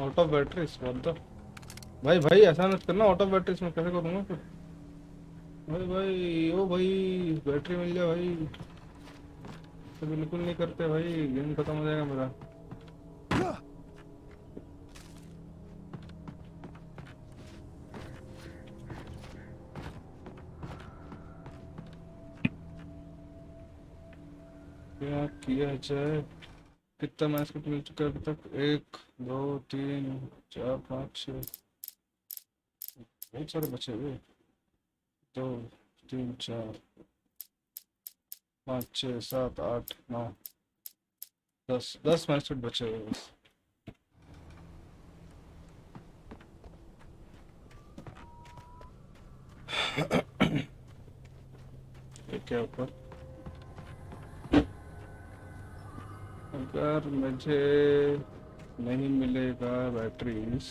आउट ऑफ बैटरीज मतलब भाई भाई ऐसा मत करना। आउट ऑफ बैटरीज में कैसे करूँगा फिर? भाई भाई ओ भाई बैटरी मिल जाए भाई। तो बिल्कुल नहीं करते भाई, गेम खत्म हो जाएगा मेरा। क्या किया जाए? कितना मैच को मिल चुका है अभी तक? 1 2 3 4 5 6 बहुत सारे बचे हुए। 2 3 4 5 6 7 8 9 10 मैच बचे हुए बस। क्या ऊपर? अगर मुझे नहीं मिलेगा बैटरीज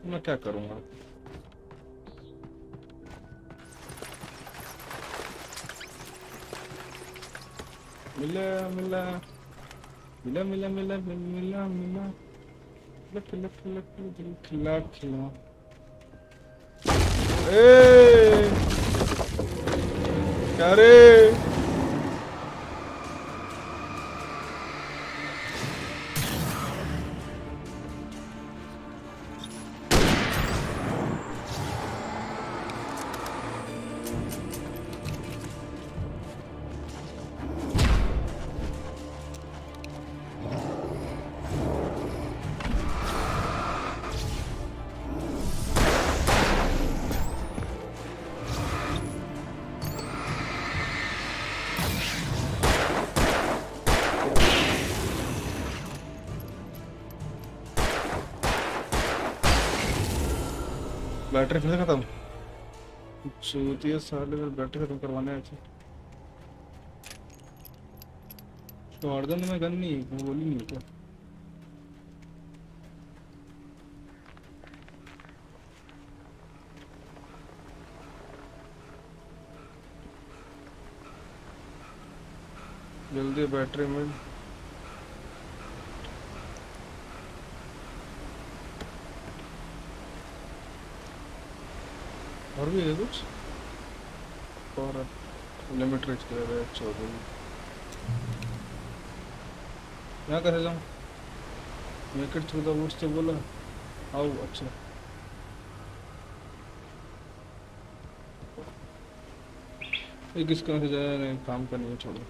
मैं क्या करूँगा? मिला मिला मिला मिला मिला मिला मिला खिला खिला खिला खिला खिला। क्या रे? बैटरी फिर से खत्म। चूतिया साले मेरे बैटरी खत्म करवाने आए थे। तो अर्धन में गन नहीं वो गोली नहीं क्या? जल्दी बैटरी में। और भी है कुछ और लिमिट रीच कर रहे हैं 14। यहाँ कैसे जाऊँ? Make it through the woods तो बोला। आओ अच्छा ये किसका से जाए? नहीं काम करनी है छोड़ो।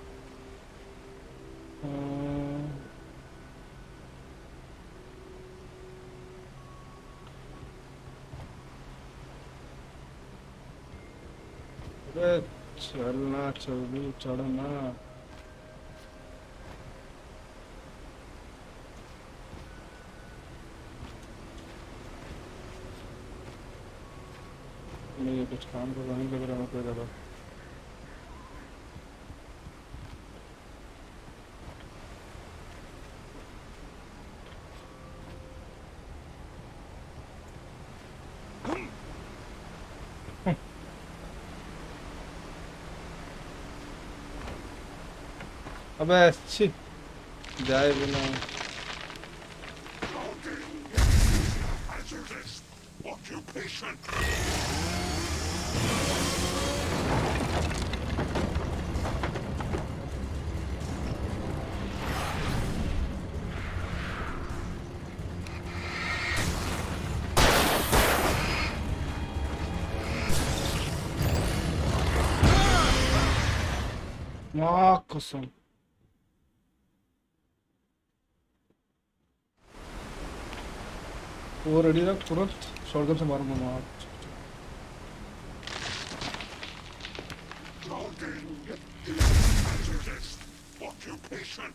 अरे चलना चल चढ़ना। नहीं कुछ काम तो नहीं लग रहा है कोई ज़्यादा। अबे अच्छी जाए बिना। माँ कसम वो रेडी रख, तुरंत शॉटगन से मारूंगा मार। Remastered.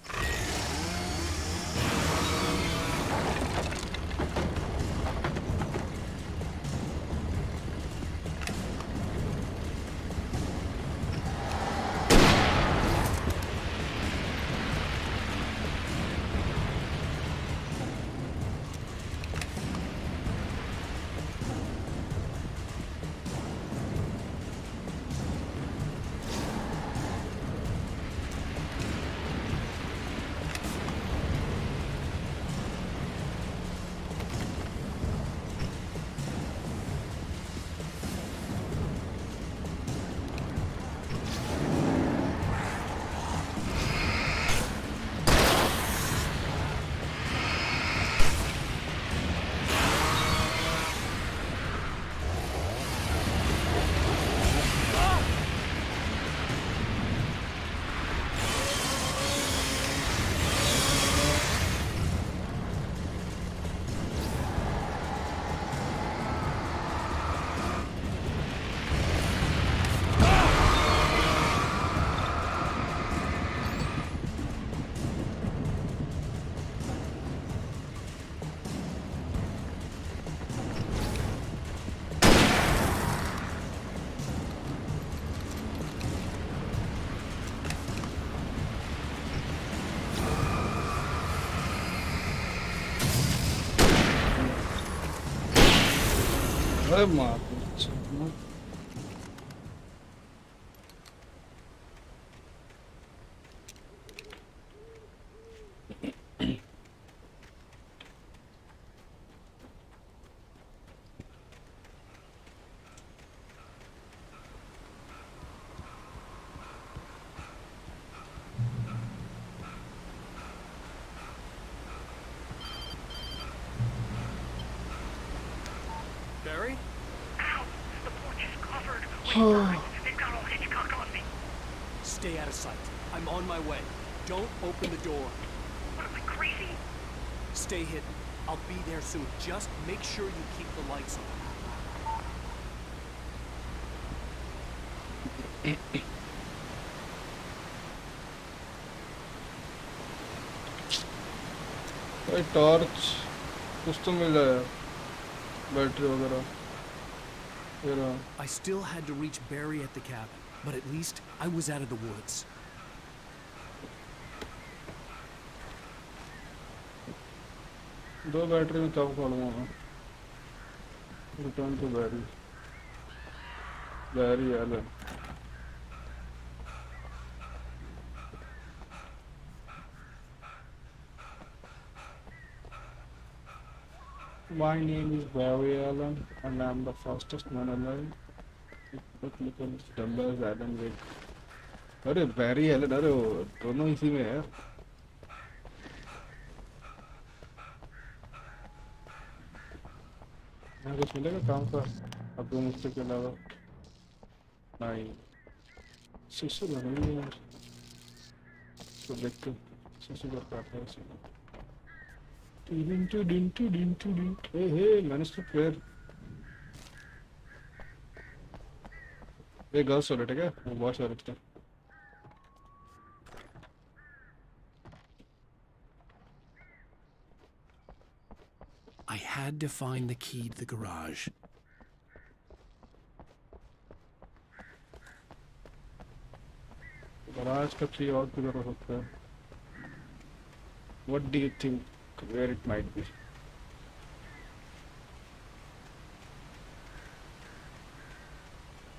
Barry? Ow! The porch is covered with birds. They've got all Hitchcock on me. Stay out of sight. I'm on my way. Don't open the door. What am I, crazy? Stay hidden. I'll be there soon. Just make sure you keep the lights on. भाई torch कुछ तो मिल जाए battery वगैरह I still had to reach Barry at the cabin, but at least I was out of the woods. दो battery में कब खोलूंगा मैं return to Barry Barry Allen My name is Barry Allen and I'm the fastest man alive. Look at this dumbbells Allen Wake. अरे Barry Allen अरे वो दोनों इसी में है यहाँ कुछ मिलेगा काम का अब तो मुझसे के अलावा नहीं शीशे लग रही है यार इसको देख के शीशे पर काटता है hey managed to clear hey girls toilet है क्या boys toilet था I had to find the key to the garage. garage का key और किधर हो सकता है what do you think where it might be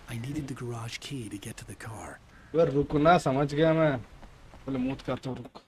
I needed the garage key to get to the car. यार रुकना समझ गया मैं पहले मूत करता हूँ रुक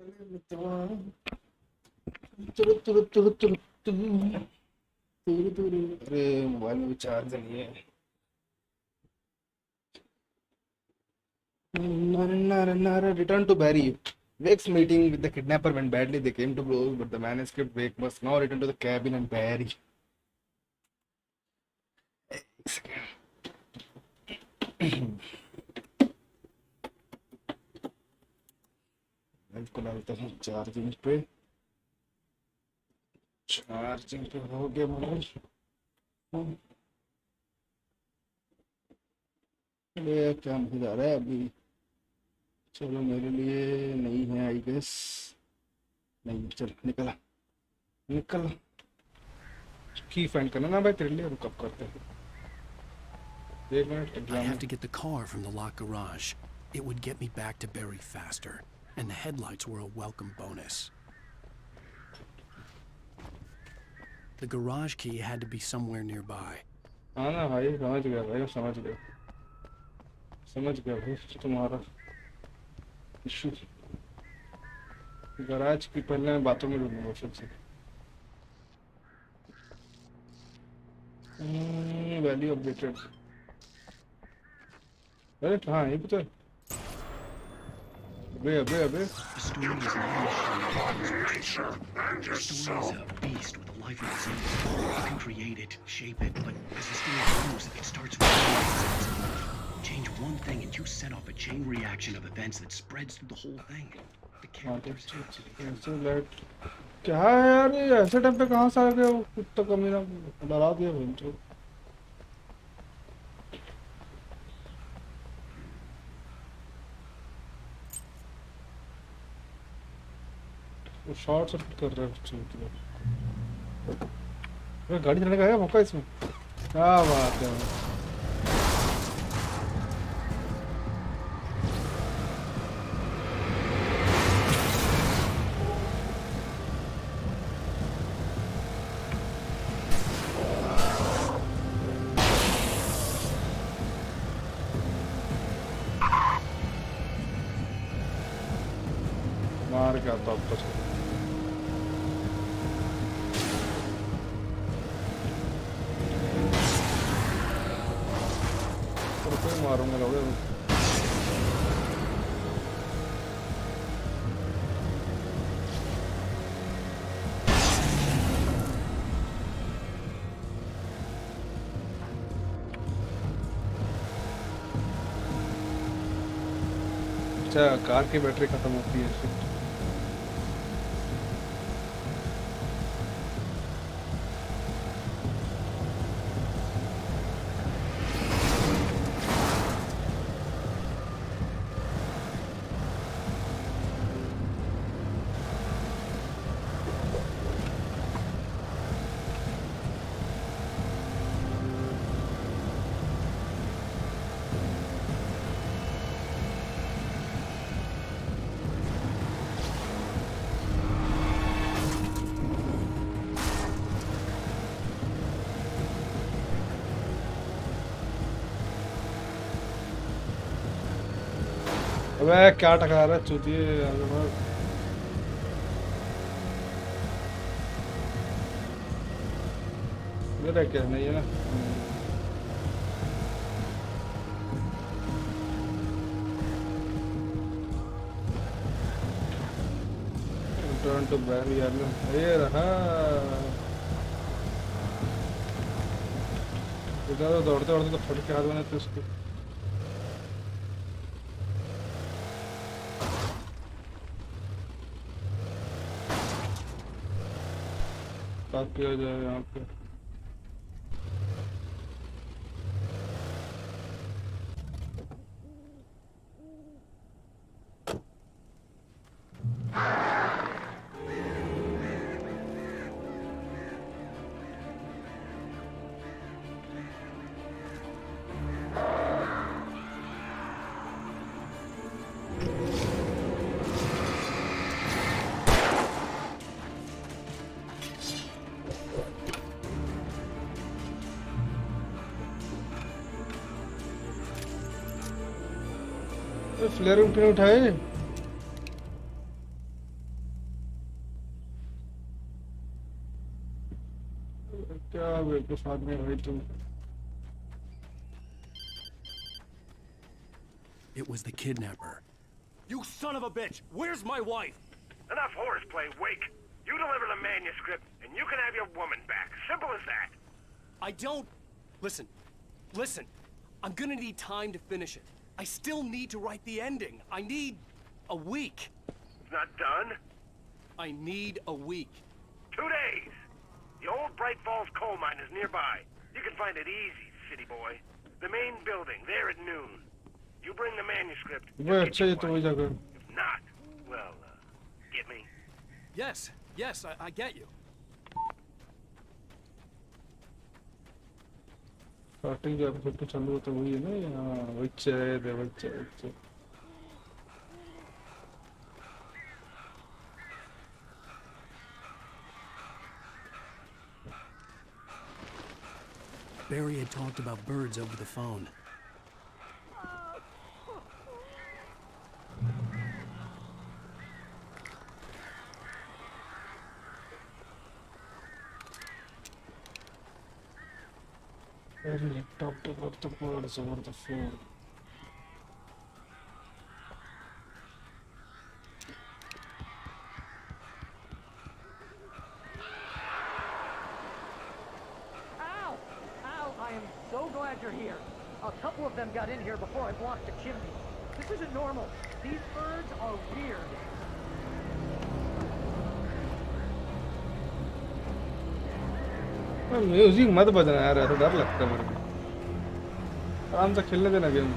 अरे मोबाइल में चार्ज नहीं है। Return to Barry. Wake's meeting with the kidnapper went badly. They came to blows, but the manuscript Wake must now return to the cabin and Barry. एक second. इसको डालता हूँ चार्जिंग पे। चार्जिंग पे हो गया मोबाइल। ये क्या नहीं जा रहा है अभी। चलो मेरे लिए नहीं है आई गेस। नहीं चल निकला निकल। की फाइंड करना ना भाई तेरे लिए। रुक अब करते हैं। I have to get the car from the locked garage. It would get me back to Barry faster, and the headlights were a welcome bonus. The garage key had to be somewhere nearby. हाँ ना भाई समझ गया भाई समझ गया भाई तुम्हारा इशू। गराज की पहले मैं बातों में ढूंढूंगा फिर से। Value updated. अरे हाँ ये तो अबे अबे अबे। The story is not a machine. The story is a beast with a life of its own. You can create it, shape it, but as the story goes, it starts with change one thing and you set off a chain reaction of events that spreads through the whole thing. The characters क्या है यार ये ऐसे time पे कहाँ से आ गया वो कुत्ता कमीना डरा दिया भाई। वो शॉर्ट सर्किट कर रहा है। गाड़ी चलाने का है मौका इसमें। क्या बात है। मार के आता अब तक। मारूंगा लोगे। अच्छा कार की बैटरी खत्म होती है। अबे क्या टकरा रहा है चूतिए। इधर क्या नहीं है ना। Return to Barry यार ये रहा। इधर दौड़ते दौड़ते तो फट के हाथ बने थे उसको। बात किया जाए यहाँ पे। फ्लेयर क्यों उठाए? एक साथ में भाई तुम It was the kidnapper. You son of a bitch! Where's my wife? Enough horseplay, Wake. You deliver the manuscript, and you can have your woman back. Simple as that. I don't... Listen. Listen. I'm gonna need time to finish it. I still need to write the ending. I need... a week. It's not done? I need a week. 2 days. The old Bright Falls coal mine is nearby. You can find it easy, city boy. The main building, there at noon. You bring the manuscript. वो अच्छा है तो वही जगह If not, well, get me? Yes, yes, I get you. Starting जो episode पे चालू होता है वही है ना यहाँ बच्चे दे बच्चे Barry had talked about birds over the phone. Barry talked about the birds over the phone. Ow! Ow! I am so glad you're here. A couple of them got in here before I blocked the chimney. This isn't normal. These birds are weird. Music मत बजना यार ऐसा डर लगता है मेरे को आराम से खेलने देना game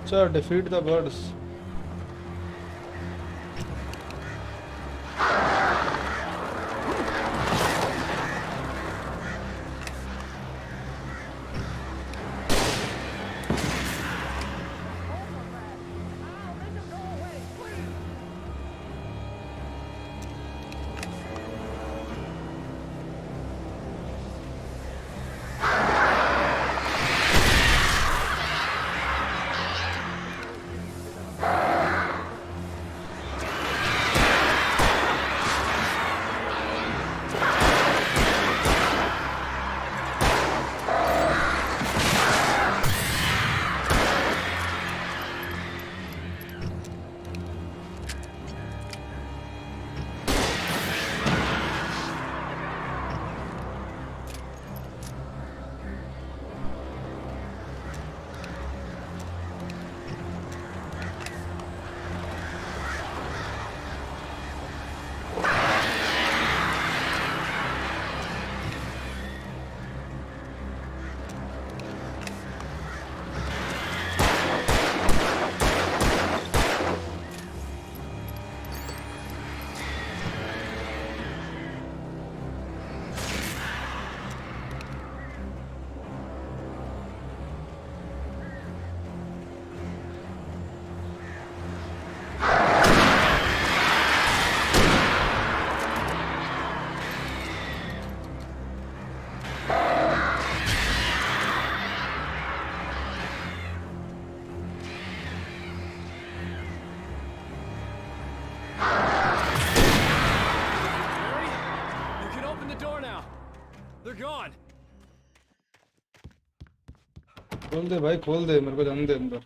Sir, defeat the birds. gone. खोल दे भाई खोल दे मेरे को जाने दे अंदर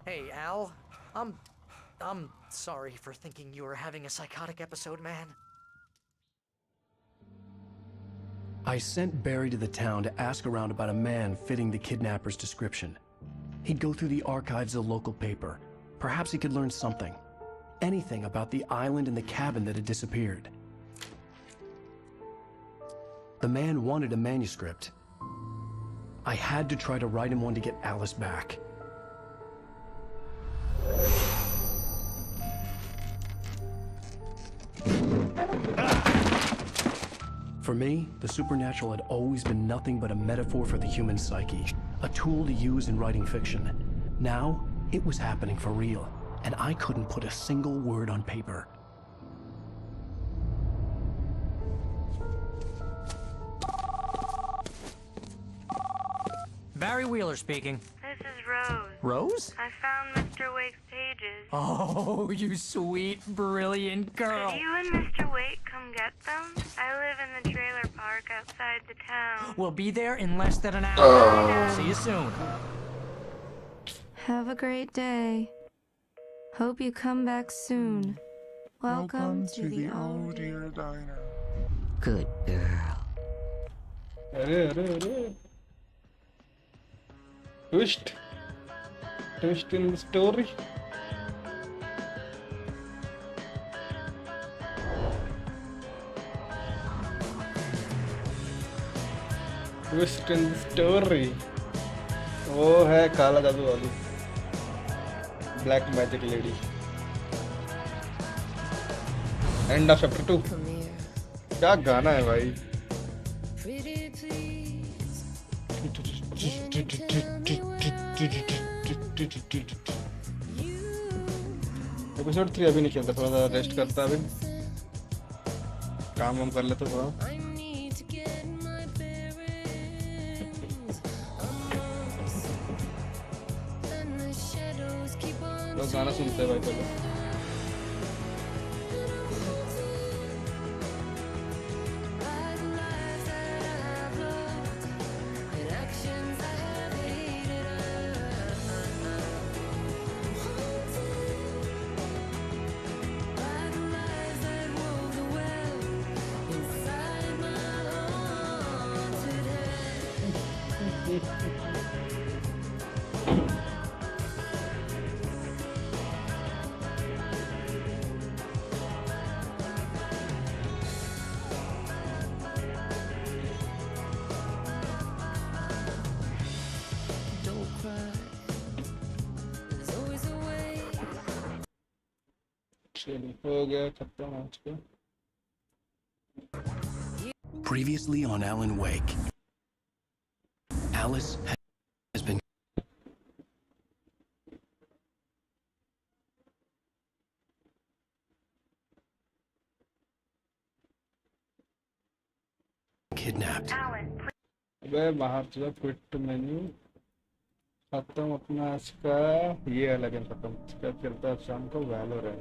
Hey, Al. I'm sorry for thinking you were having a psychotic episode, man. I sent Barry to the town to ask around about a man fitting the kidnapper's description. He'd go through the archives of the local paper. Perhaps he could learn something. Anything about the island and the cabin that had disappeared. The man wanted a manuscript. I had to try to write him one to get Alice back. For me, the supernatural had always been nothing but a metaphor for the human psyche, a tool to use in writing fiction. Now, it was happening for real, and I couldn't put a single word on paper. Barry Wheeler speaking. This is Rose. Rose? I found Mr. Wake's pages. Oh, you sweet, brilliant girl. Could you and Mr. Wake come get them? I live in the trailer park outside the town. We'll be there in less than an hour. See you soon. Have a great day. Hope you come back soon. Welcome to the old dear diner. Good girl. Twist in the story. Twist in the story. वो है काला जादू वाली Black Magic Lady. End of chapter 2. क्या गाना है भाई? Episode 3 अभी नहीं खेलता, थोड़ा सा रेस्ट करता अभी, काम वाम कर लेते थोड़ा। तो गाना सुनते हैं भाई पहले। हो गया खत्म आज का। Previously on Alan Wake, Alice has been kidnapped. अबे बाहर चला, क्विट मेन्यू खत्म अपना इसका, ये अलग है खत्म। इसका चलता है शाम को वैलोरेंट।